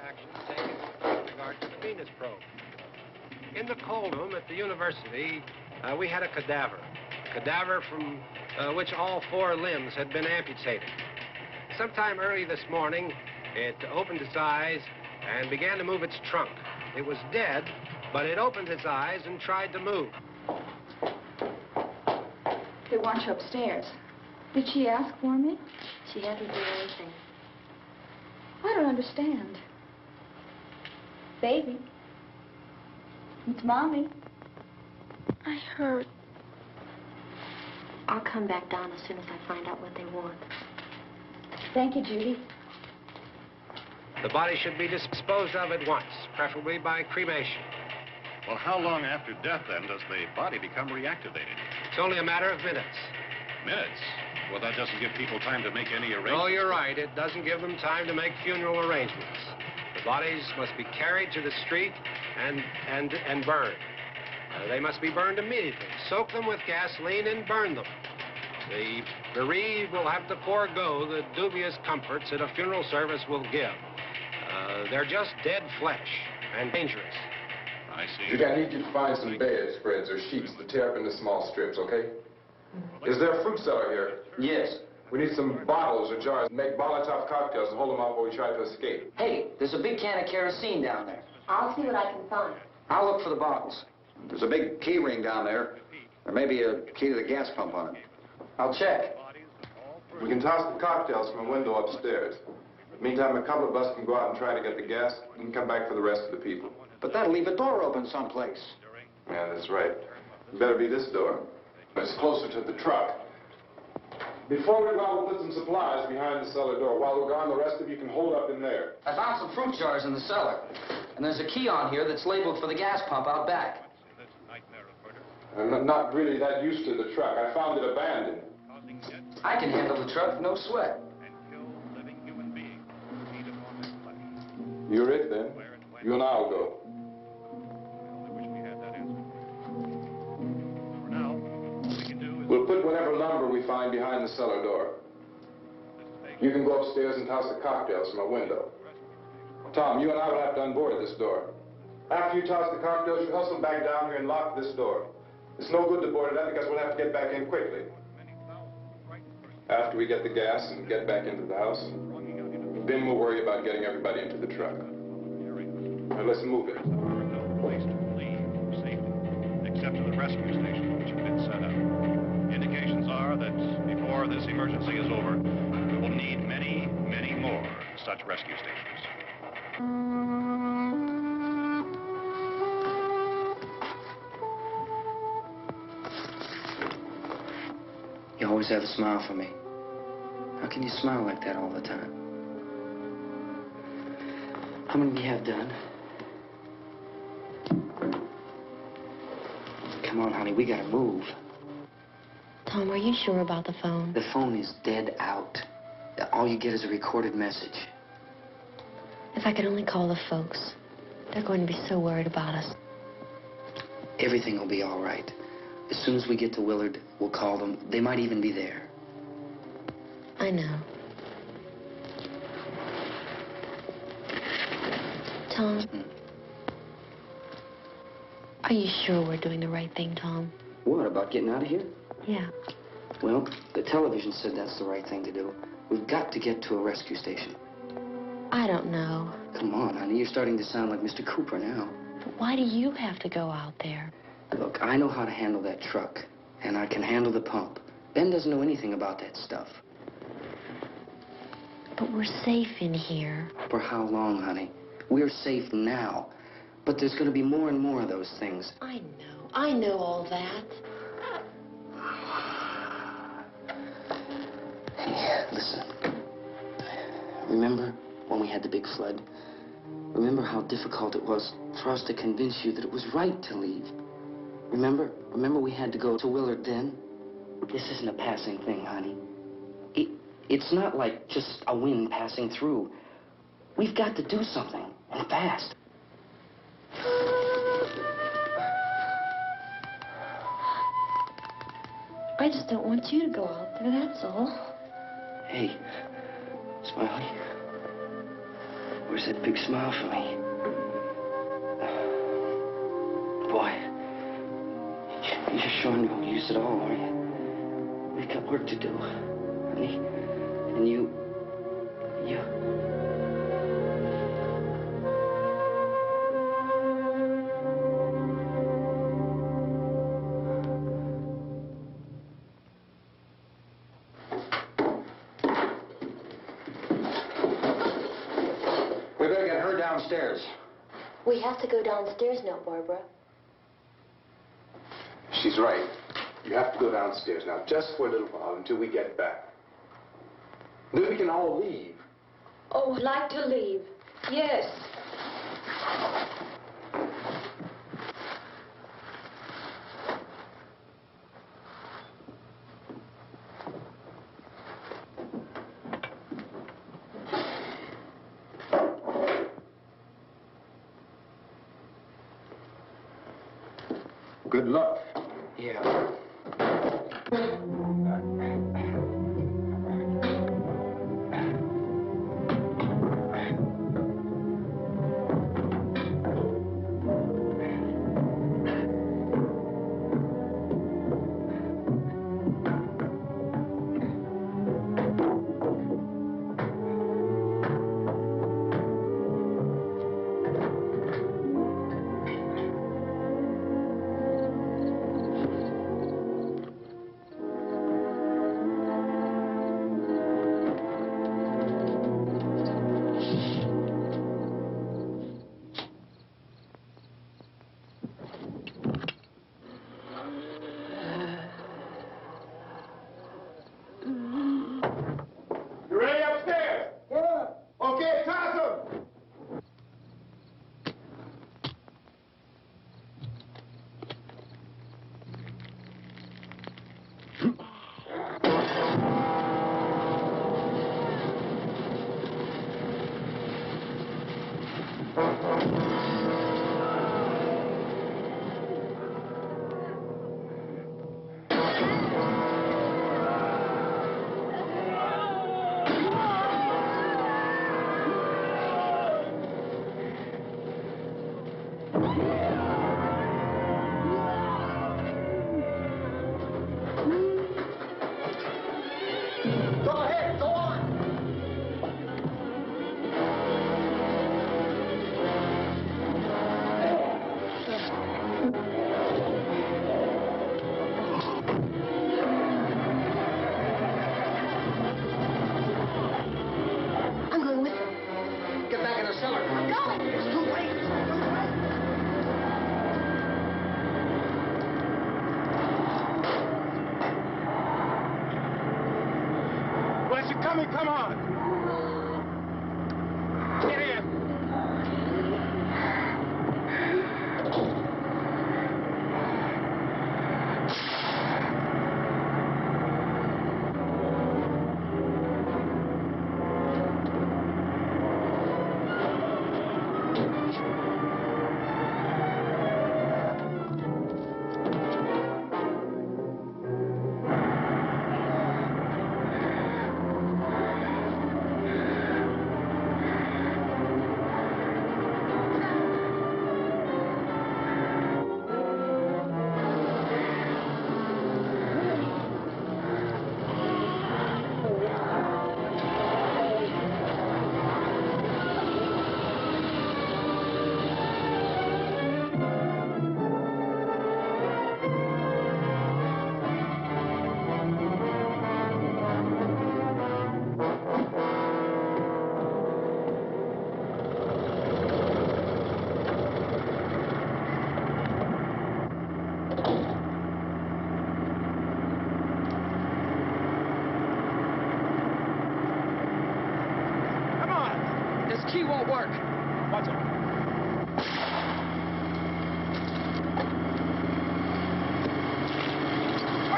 Speaker 2: Action taken with regard to the Venus probe. In the cold room at the university, we had a cadaver from which all 4 limbs had been amputated. Sometime early this morning, it opened its eyes and began to move its trunk. It was dead, but it opened its eyes and tried to move.
Speaker 9: They want you upstairs. Did she ask for me?
Speaker 6: She hasn't done anything.
Speaker 9: I don't understand. Baby. It's Mommy.
Speaker 6: I heard. I'll come back down as soon as I find out what they want.
Speaker 9: Thank you, Judy.
Speaker 2: The body should be disposed of at once, preferably by cremation.
Speaker 3: well, how long after death, then, does the body become reactivated?
Speaker 2: It's only a matter of minutes.
Speaker 3: Minutes? Well, that doesn't give people time to make any arrangements.
Speaker 2: Oh, you're right. It doesn't give them time to make funeral arrangements. The bodies must be carried to the street and burned. They must be burned immediately. Soak them with gasoline and burn them. The bereaved will have to forego the dubious comforts that a funeral service will give. They're just dead flesh and dangerous.
Speaker 3: I see.
Speaker 5: Judy, I need you to find some bedspreads or sheets to tear up into small strips, okay? Is there a fruit cellar here?
Speaker 8: Yes.
Speaker 5: We need some bottles or jars. Make Molotov cocktails and hold them out while we try to escape.
Speaker 8: Hey, there's a big can of kerosene down there.
Speaker 6: I'll see what I can find.
Speaker 8: I'll look for the bottles.
Speaker 7: There's a big key ring down there. There may be a key to the gas pump on it.
Speaker 8: I'll check.
Speaker 5: We can toss the cocktails from a window upstairs. Meantime, a couple of us can go out and try to get the gas and come back for the rest of the people.
Speaker 7: But that'll leave a door open someplace.
Speaker 5: Yeah, that's right. It better be this door. It's closer to the truck. Before we go out, we'll put some supplies behind the cellar door. While we're gone, the rest of you can hold up in there.
Speaker 8: I found some fruit jars in the cellar. And there's a key on here that's labeled for the gas pump out back.
Speaker 5: I'm not really that used to the truck. I found it abandoned.
Speaker 8: I can handle the truck, no sweat.
Speaker 5: You're it, then. You and I'll go. We'll put whatever lumber we find behind the cellar door. You can go upstairs and toss the cocktails from a window. Tom, you and I will have to unboard this door. After you toss the cocktails, you hustle back down here and lock this door. It's no good to board it up because we'll have to get back in quickly. After we get the gas and get back into the house, then we'll worry about getting everybody into the truck. Now let's move it.
Speaker 3: No place to leave safely, except to the rescue station, which have been set up. Indications are that before this emergency is over, we will need many, many more such rescue stations.
Speaker 8: You always have a smile for me. How can you smile like that all the time? How many do you have done? Come on, honey, we gotta move.
Speaker 6: Tom, are you sure about the phone?
Speaker 8: The phone is dead out. All you get is a recorded message.
Speaker 6: If I could only call the folks. They're going to be so worried about us.
Speaker 8: Everything will be all right. As soon as we get to Willard, we'll call them. They might even be there.
Speaker 13: I know. Tom? Are you sure we're doing the right thing, Tom?
Speaker 8: What, about getting out of here?
Speaker 13: Yeah.
Speaker 8: Well, the television said that's the right thing to do. We've got to get to a rescue station.
Speaker 13: I don't know.
Speaker 8: Come on, honey. You're starting to sound like Mr. Cooper now.
Speaker 13: But why do you have to go out there?
Speaker 8: Look, I know how to handle that truck, and I can handle the pump. Ben doesn't know anything about that stuff.
Speaker 13: But we're safe in here.
Speaker 8: For how long, honey? We're safe now. But there's going to be more and more of those things.
Speaker 13: I know. I know all that.
Speaker 8: Hey, listen. Remember when we had the big flood? Remember how difficult it was for us to convince you that it was right to leave? Remember? Remember we had to go to Willard then? This isn't a passing thing, honey. It's not like just a wind passing through. We've got to do something, and fast.
Speaker 13: I just don't want you to go out there, that's all.
Speaker 8: Hey, Smiley. Where's that big smile for me? Boy, you're sure no use at all, are you? We've got work to do, honey. And you...
Speaker 5: We better get her downstairs.
Speaker 13: We have to go downstairs now, Barbara.
Speaker 4: She's right. You have to go downstairs now, just for a little while, until we get back. Then we can all leave.
Speaker 6: Oh, I'd like to leave. Yes.
Speaker 5: Good luck.
Speaker 8: Yeah.
Speaker 5: Come on. Get in.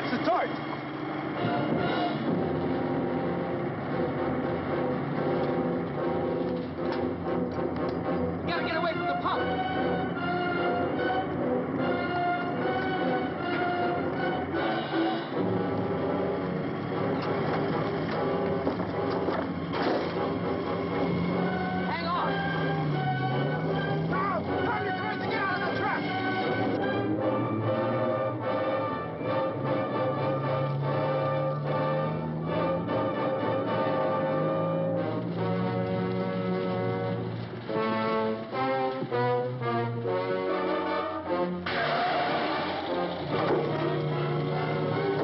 Speaker 5: Watch the torch.
Speaker 8: You gotta get away from the pump. Hang on.
Speaker 5: Now, find your courage to get out of the truck.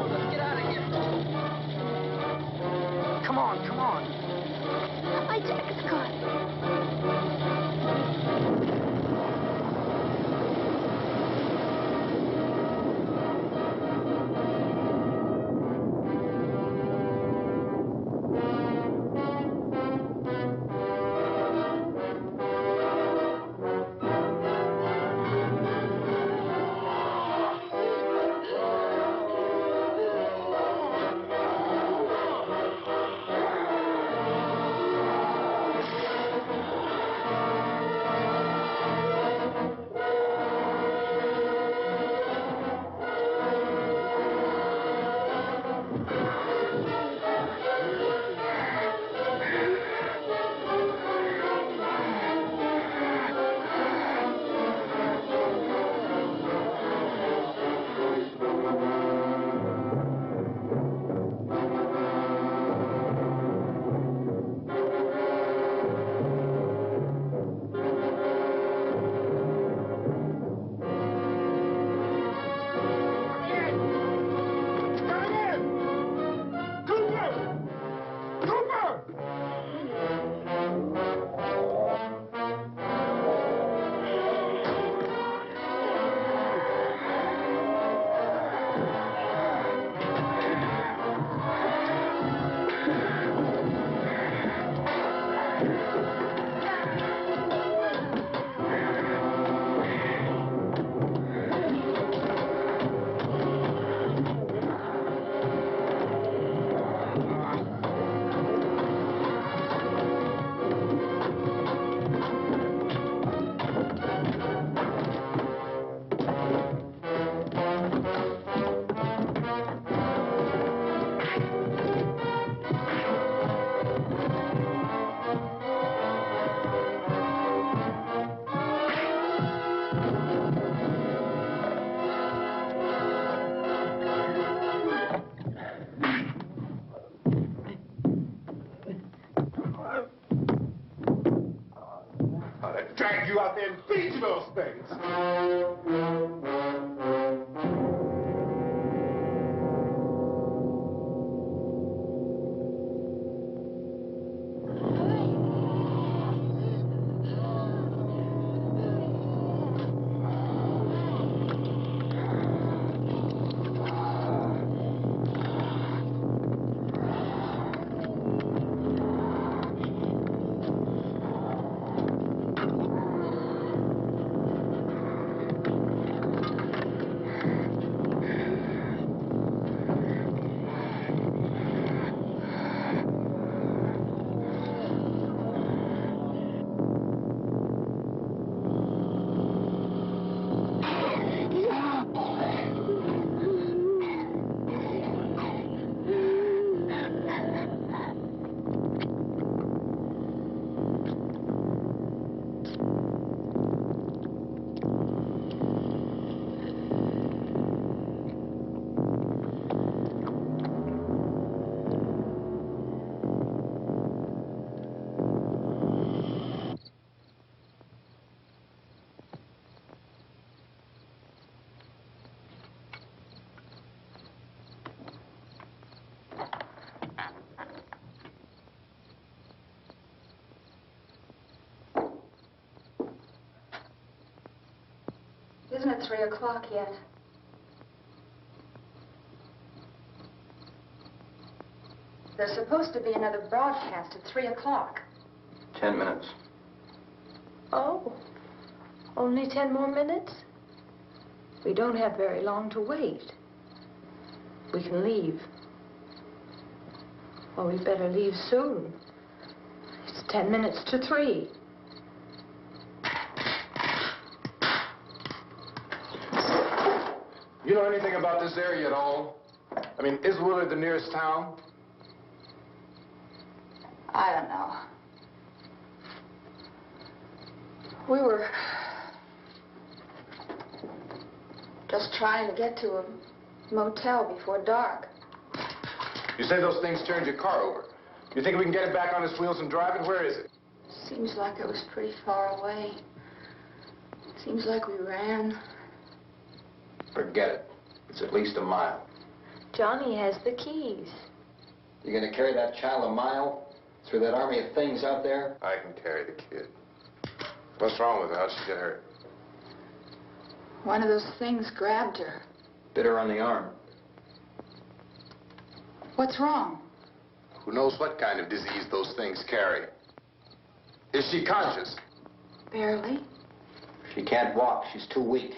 Speaker 8: Let's get out of here. Come on, come on.
Speaker 13: My jacket's caught.
Speaker 5: Drag you out there and feed you those things.
Speaker 9: Isn't it 3 o'clock yet? There's supposed to be another broadcast at 3 o'clock.
Speaker 8: 10 minutes.
Speaker 6: Oh, only 10 more minutes? We don't have very long to wait. we can leave. Well, we better leave soon. It's 10 minutes to 3.
Speaker 5: You know anything about this area at all? I mean, is Willard the nearest town?
Speaker 9: I don't know. We were just trying to get to a motel before dark.
Speaker 5: You say those things turned your car over. You think we can get it back on its wheels and drive it? Where is it?
Speaker 9: Seems like it was pretty far away. Seems like we ran.
Speaker 7: Forget it. It's at least a mile.
Speaker 6: Johnny has the keys.
Speaker 7: You're going to carry that child a mile through that army of things out there?
Speaker 5: I can carry the kid. What's wrong with her? How'd she get hurt?
Speaker 9: One of those things grabbed her.
Speaker 7: Bit her on the arm.
Speaker 9: What's wrong?
Speaker 5: Who knows what kind of disease those things carry? Is she conscious?
Speaker 9: Barely.
Speaker 7: She can't walk. She's too weak.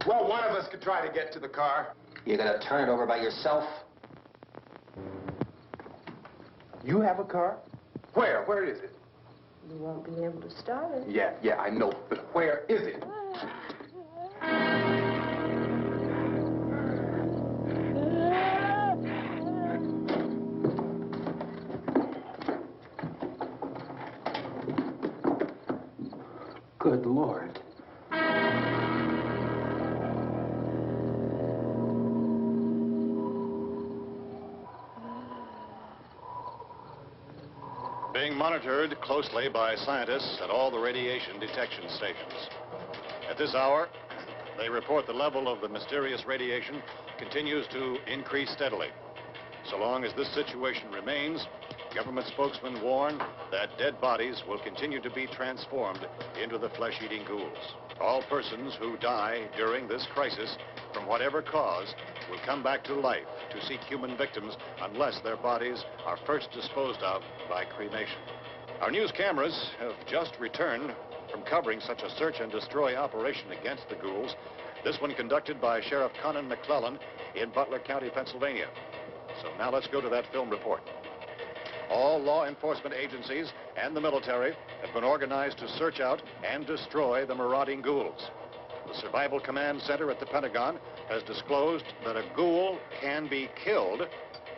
Speaker 5: Well, one of us could try to get to the car.
Speaker 7: You're going to turn it over by yourself?
Speaker 5: You have a car? Where? Where is it?
Speaker 6: You won't be able to start it.
Speaker 5: Yeah, I know. But where is it?
Speaker 7: Good Lord.
Speaker 3: Being monitored closely by scientists at all the radiation detection stations. At this hour, they report the level of the mysterious radiation continues to increase steadily. So long as this situation remains, government spokesmen warn that dead bodies will continue to be transformed into the flesh-eating ghouls. All persons who die during this crisis, from whatever cause, will come back to life to seek human victims unless their bodies are first disposed of by cremation. Our news cameras have just returned from covering such a search and destroy operation against the ghouls, this one conducted by Sheriff Conan McClellan in Butler County, Pennsylvania. So now let's go to that film report. All law enforcement agencies and the military have been organized to search out and destroy the marauding ghouls. The Survival Command Center at the Pentagon has disclosed that a ghoul can be killed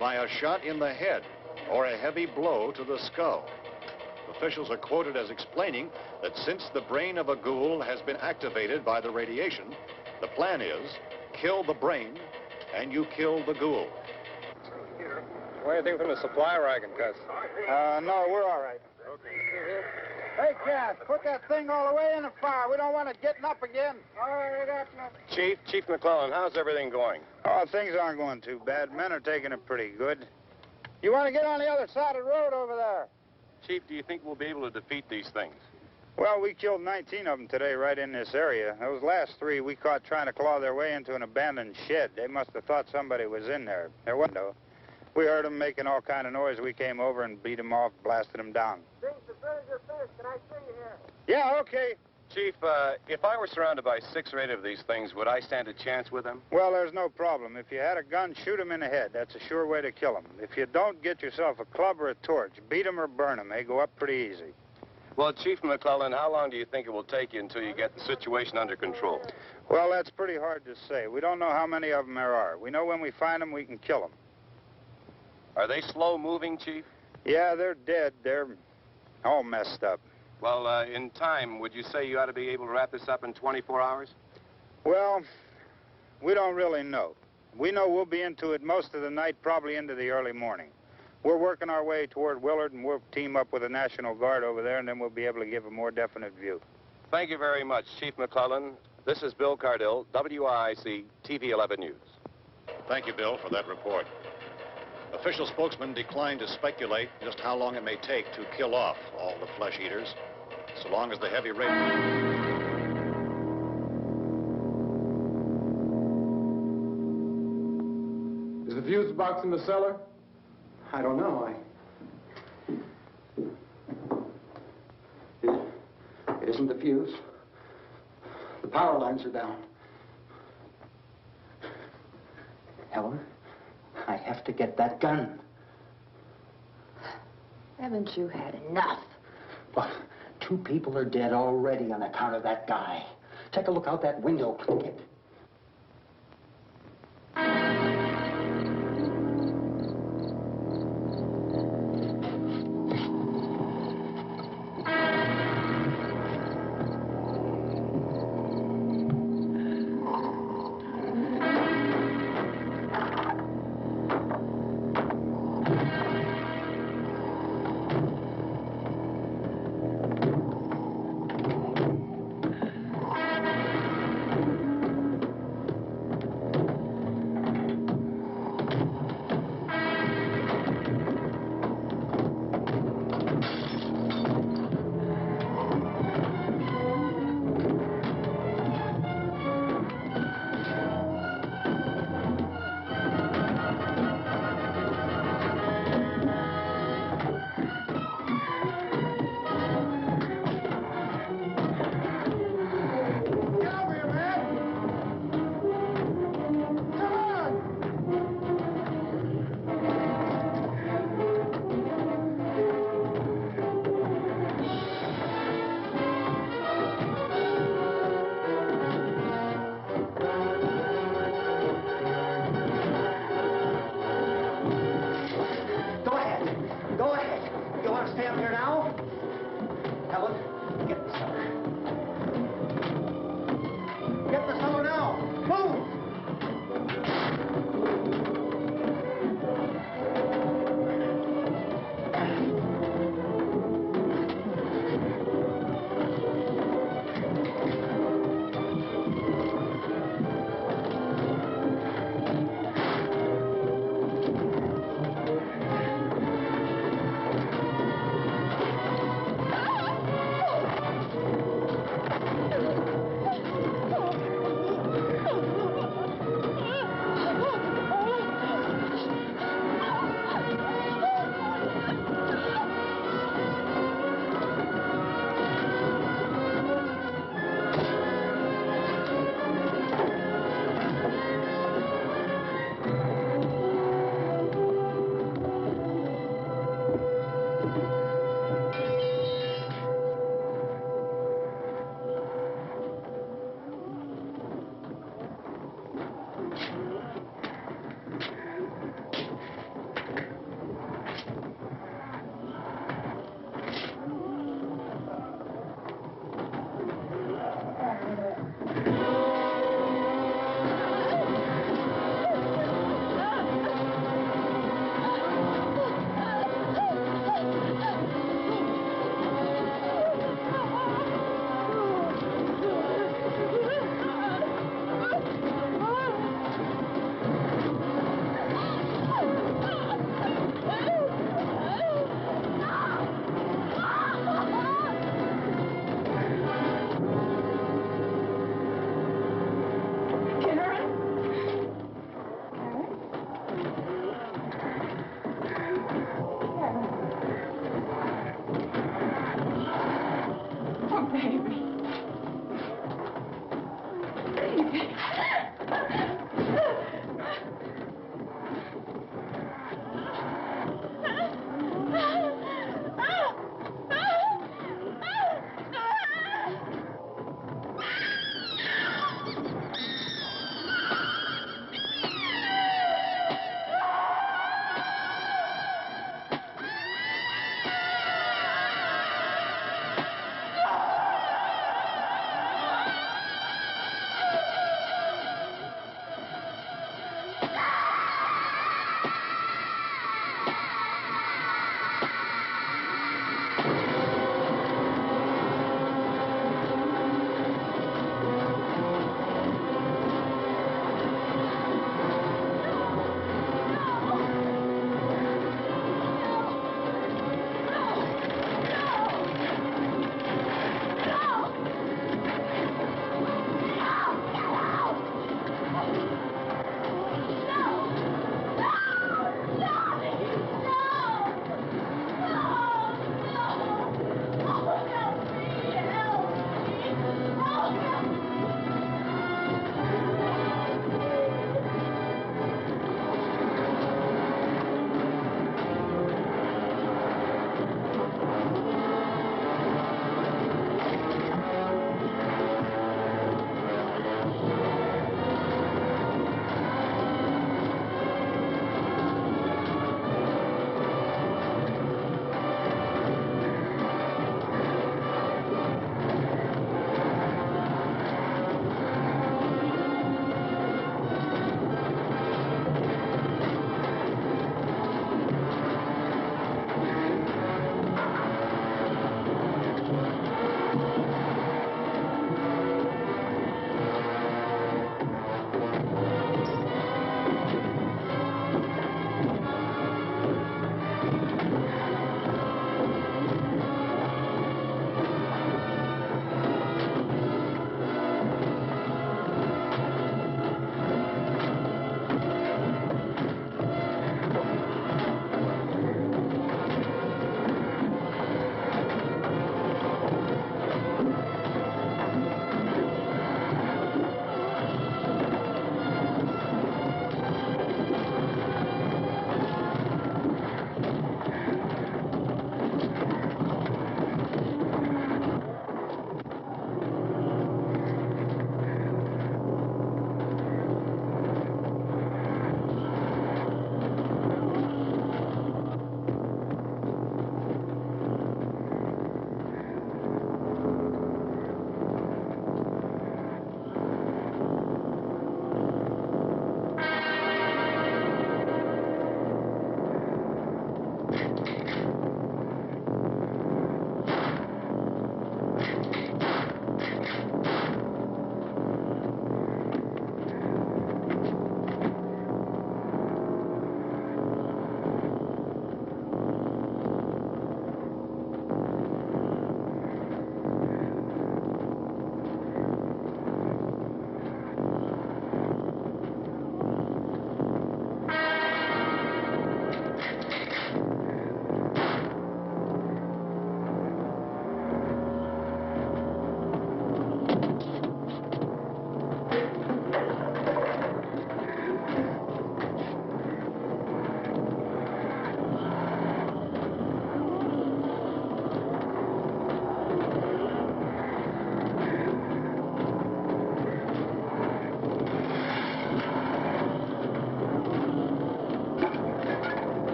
Speaker 3: by a shot in the head or a heavy blow to the skull. Officials are quoted as explaining that since the brain of a ghoul has been activated by the radiation, the plan is kill the brain and you kill the ghoul.
Speaker 10: What do you think from the supply wagon, Cuz?
Speaker 12: No, we're all right. Hey, Cass, put that thing all the way in the fire. We don't want it getting up again. All right, that's nothing.
Speaker 14: Chief McClellan, how's everything going?
Speaker 12: Oh, things aren't going too bad. Men are taking it pretty good. You want to get on the other side of the road over there?
Speaker 14: Chief, do you think we'll be able to defeat these things?
Speaker 12: Well, we killed 19 of them today right in this area. Those last 3 we caught trying to claw their way into an abandoned shed. They must have thought somebody was in there. There wasn't, though. We heard them making all kind of noise. We came over and beat them off, blasted them down.
Speaker 15: Things as good as your fish. Can I see you here?
Speaker 12: Yeah, okay.
Speaker 14: Chief, if I were surrounded by 6 or 8 of these things, would I stand a chance with them?
Speaker 12: Well, there's no problem. If you had a gun, shoot them in the head. That's a sure way to kill them. If you don't, get yourself a club or a torch. Beat them or burn them. They go up pretty easy.
Speaker 14: Well, Chief McClellan, how long do you think it will take you until you get the situation under control?
Speaker 12: Well, that's pretty hard to say. We don't know how many of them there are. We know when we find them, we can kill them.
Speaker 14: Are they slow-moving, Chief?
Speaker 12: Yeah, they're dead. They're all messed up.
Speaker 14: Well, in time, would you say you ought to be able to wrap this up in 24 hours?
Speaker 12: Well, we don't really know. We know we'll be into it most of the night, probably into the early morning. We're working our way toward Willard, and we'll team up with the National Guard over there, and then we'll be able to give a more definite view.
Speaker 14: Thank you very much, Chief McClellan. This is Bill Cardill, WIC TV 11 News.
Speaker 3: Thank you, Bill, for that report. Official spokesmen declined to speculate just how long it may take to kill off all the flesh eaters, so long as the heavy rain...
Speaker 5: Is the fuse box in the cellar?
Speaker 7: I don't know. It isn't the fuse. The power lines are down. Helen, I have to get that gun.
Speaker 6: Haven't you had enough?
Speaker 7: Well, 2 people are dead already on account of that guy. Take a look out that window, Clinkett.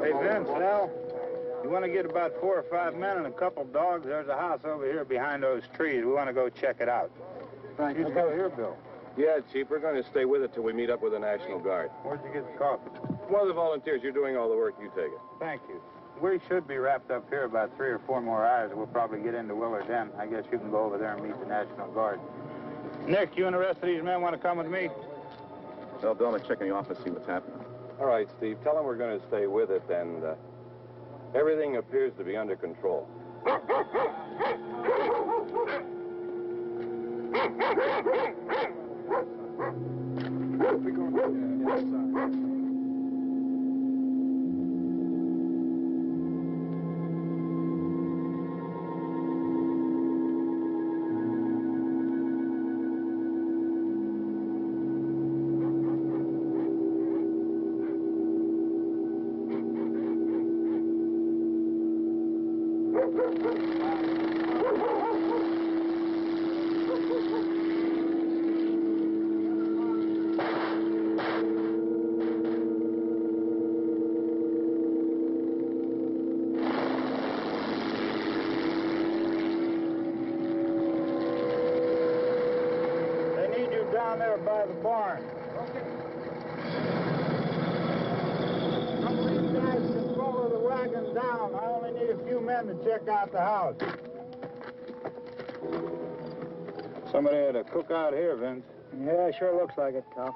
Speaker 12: Hey, Vince, Al, you want to get about 4 or 5 men and a couple dogs? There's a house over here behind those trees. We want to go check it out.
Speaker 15: Thank
Speaker 12: you. Go here, Bill.
Speaker 14: Yeah, Chief, we're going to stay with it till we meet up with the National Guard.
Speaker 12: Where'd you get the coffee?
Speaker 14: One of the volunteers, you're doing all the work, you take it.
Speaker 12: Thank you. We should be wrapped up here about 3 or 4 more hours. We'll probably get into Willard then. I guess you can go over there and meet the National Guard. Nick, you and the rest of these men want to come with me?
Speaker 14: Well, Bill, let's check in the office, see what's happening. All right, Steve, tell them we're going to stay with it, and everything appears to be under control.
Speaker 15: We're going inside.
Speaker 12: Down there by the barn.
Speaker 15: Okay.
Speaker 12: Some of these guys can follow the wagon down. I only need a few men to check out the house. Somebody had a cook out here, Vince.
Speaker 15: Yeah, sure looks like it, Tom.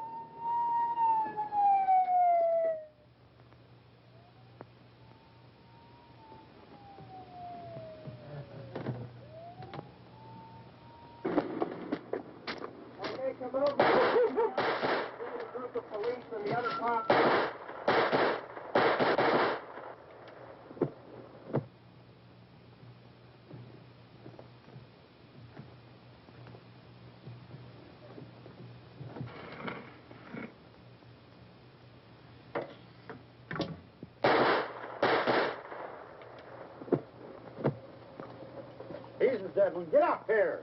Speaker 15: Come over. A group of police and the other cops.
Speaker 12: He's the dead one. Get up here.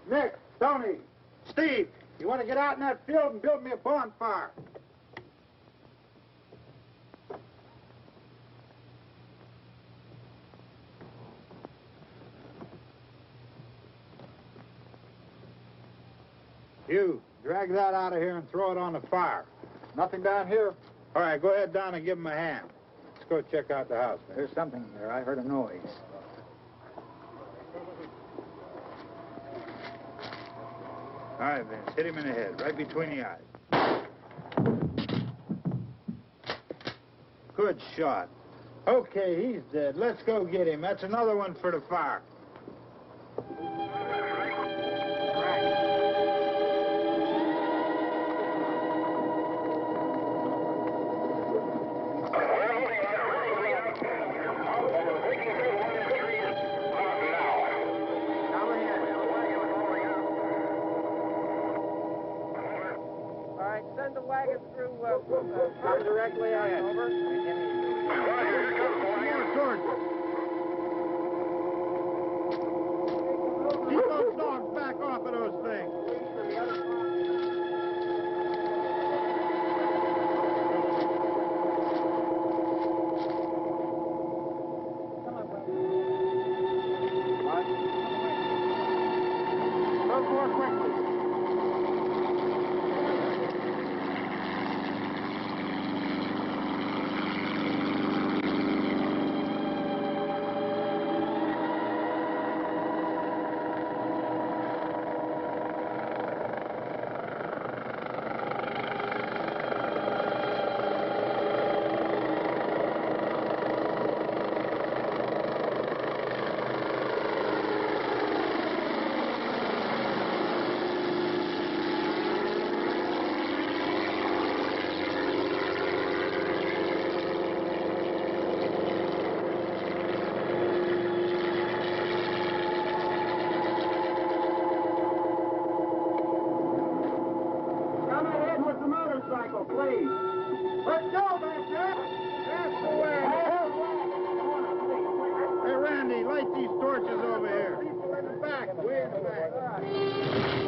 Speaker 12: Nick, Tony, Steve, you want to get out in that field and build me a bonfire? You, drag that out of here and throw it on the fire. Nothing down here. All right, go ahead down and give him a hand. Let's go check out the house.
Speaker 15: There's something there. I heard a noise.
Speaker 12: All right, Vince, hit him in the head, right between the eyes. Good shot. Okay, he's dead. Let's go get him. That's another one for the fire.
Speaker 15: Send the wagon through directly on over.
Speaker 12: Keep those dogs back off of those things. Move more quickly. Please. Let's go back there. That's the way. Hey, Randy, light these torches over here. People in the back, way in the back.